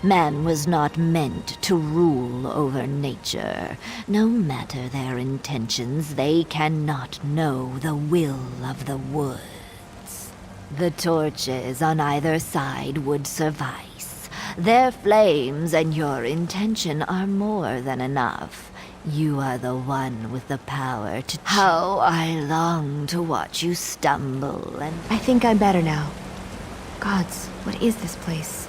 Man was not meant to rule over nature. No matter their intentions, they cannot know the will of the woods. The torches on either side would suffice. Their flames and your intention are more than enough. You are the one with the power to... How I long to watch you stumble and... I think I'm better now. Gods, what is this place?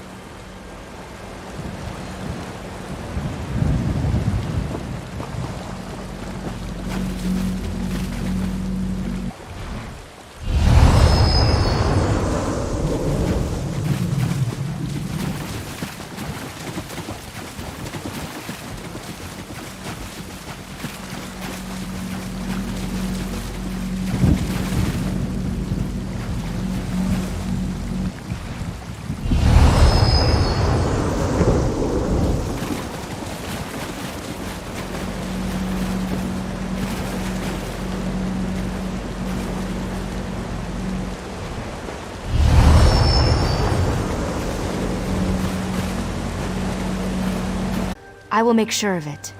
I will make sure of it.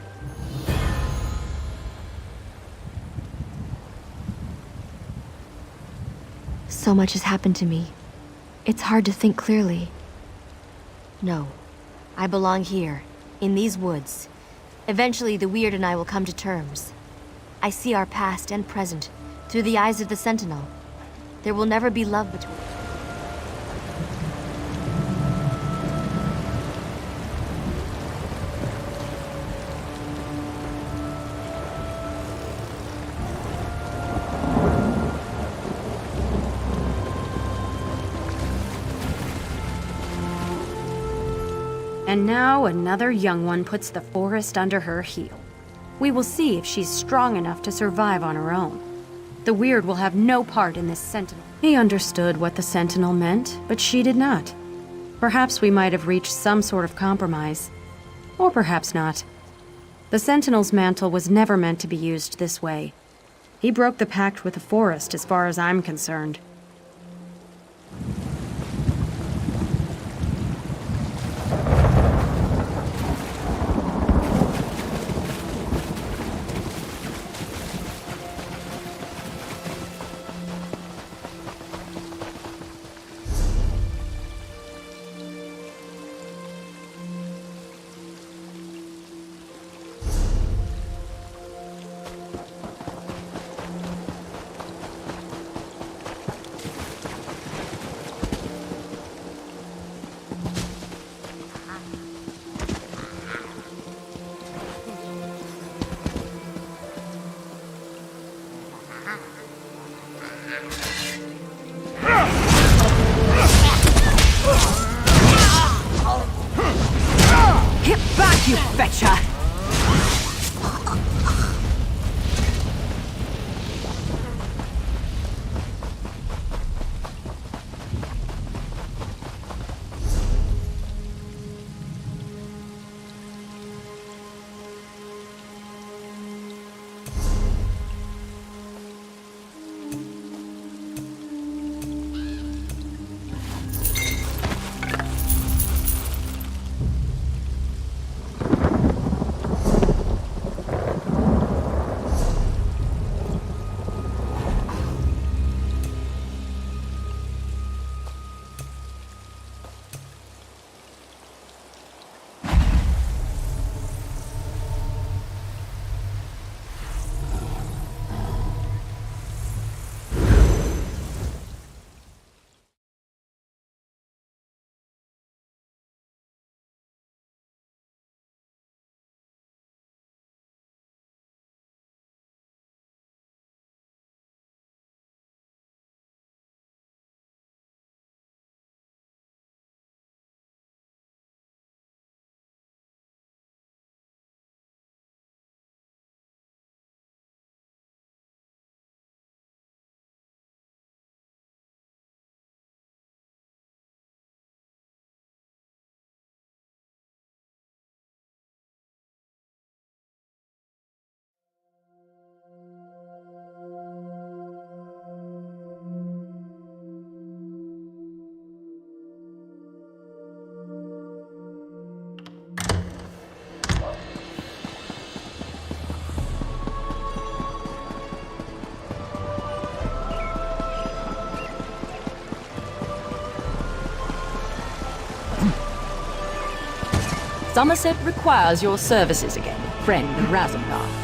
So much has happened to me. It's hard to think clearly. No, I belong here, in these woods. Eventually, the Weird and I will come to terms. I see our past and present through the eyes of the Sentinel. There will never be love between us. And now another young one puts the forest under her heel. We will see if she's strong enough to survive on her own. The Weird will have no part in this Sentinel. He understood what the Sentinel meant, but she did not. Perhaps we might have reached some sort of compromise. Or perhaps not. The Sentinel's mantle was never meant to be used this way. He broke the pact with the forest as far as I'm concerned. betcha! Somerset requires your services again, friend Razumgar.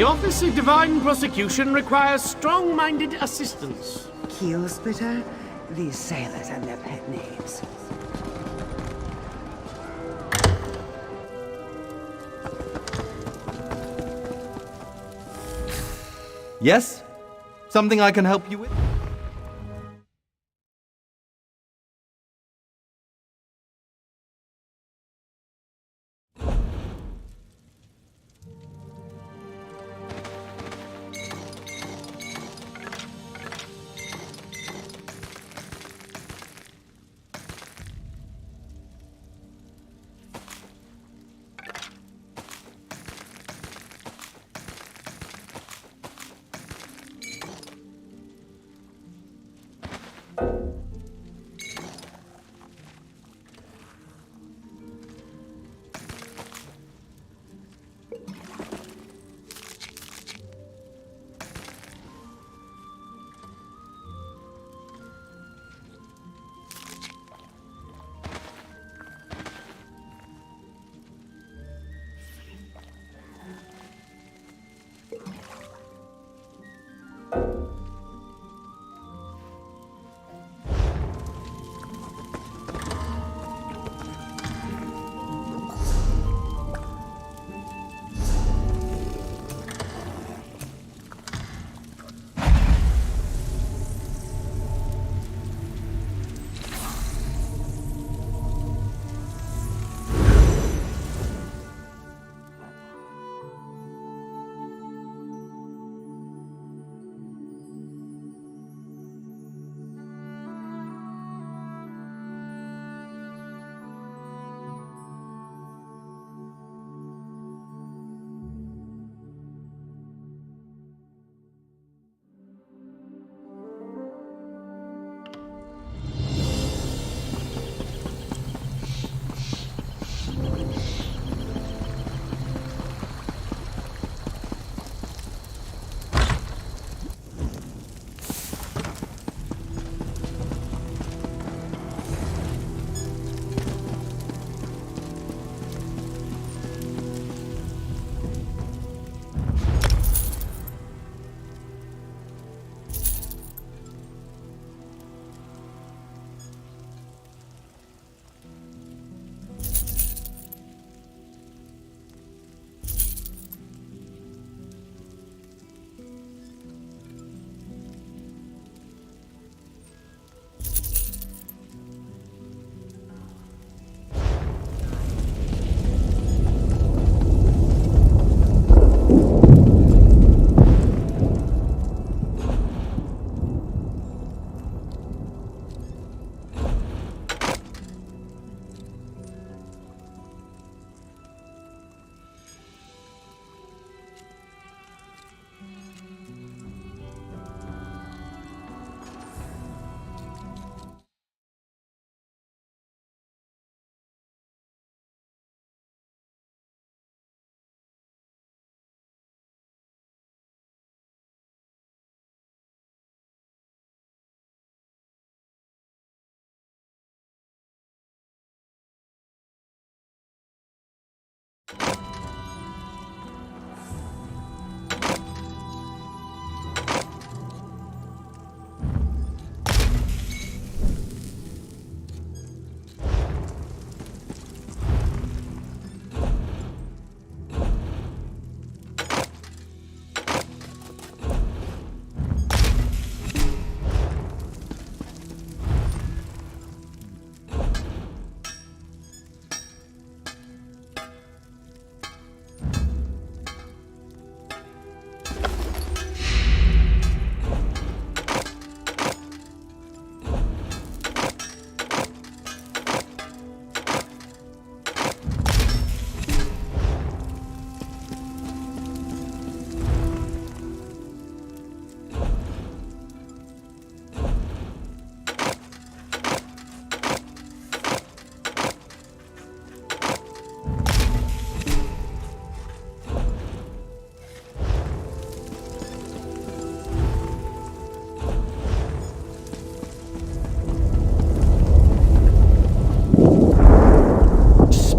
The Office of Divine Prosecution requires strong-minded assistance. Keel splitter? These sailors and their pet names. Yes? Something I can help you with?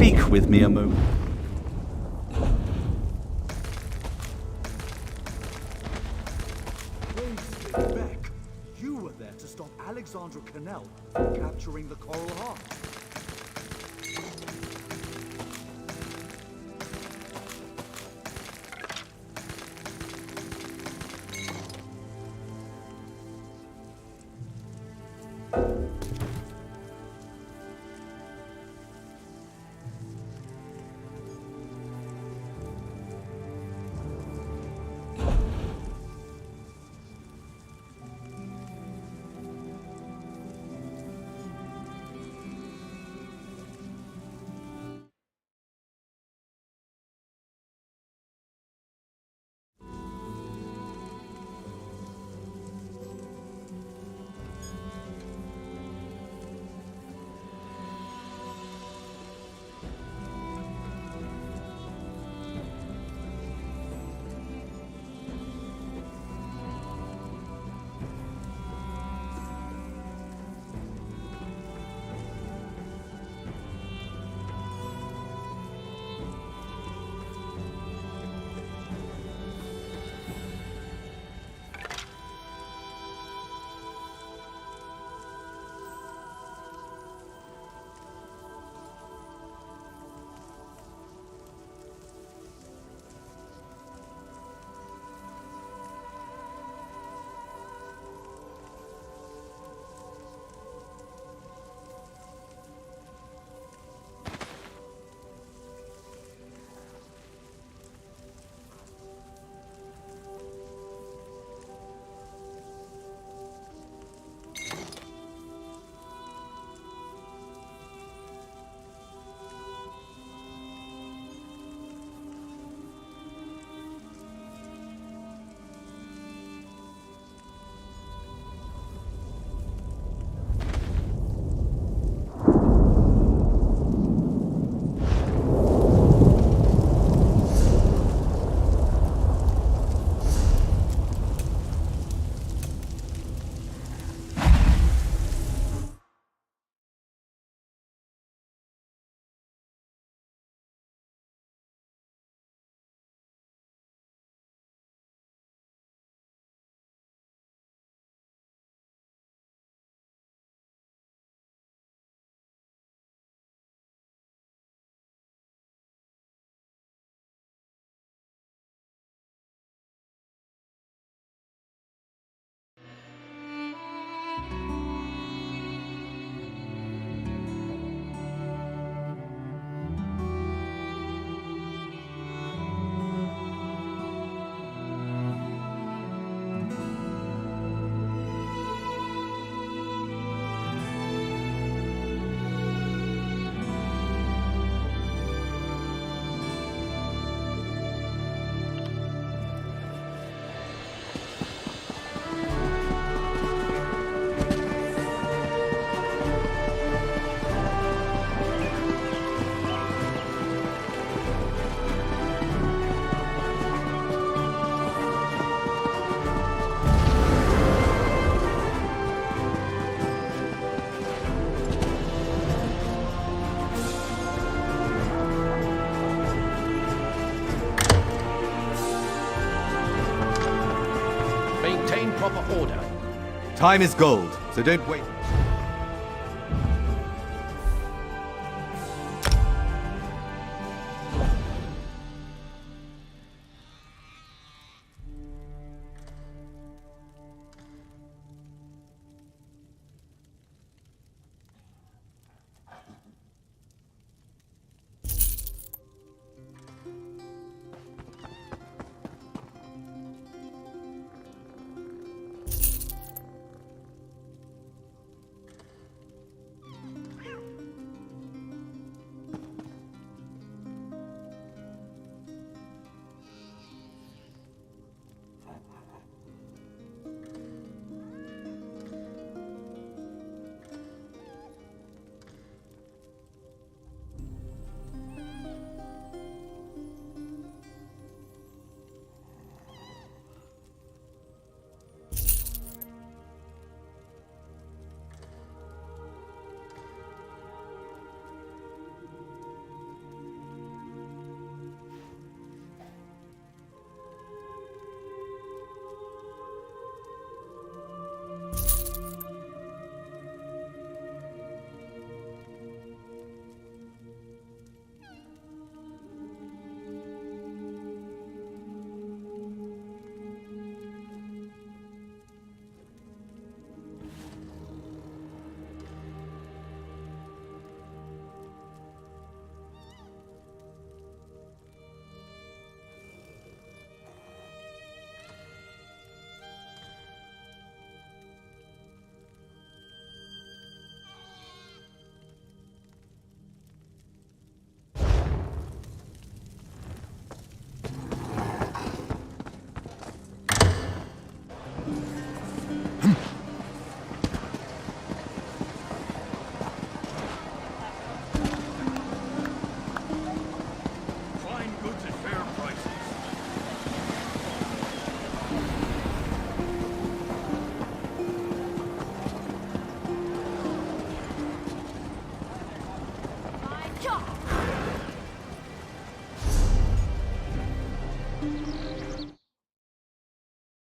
Speak with me a moment. proper order. Time is gold, so don't wait.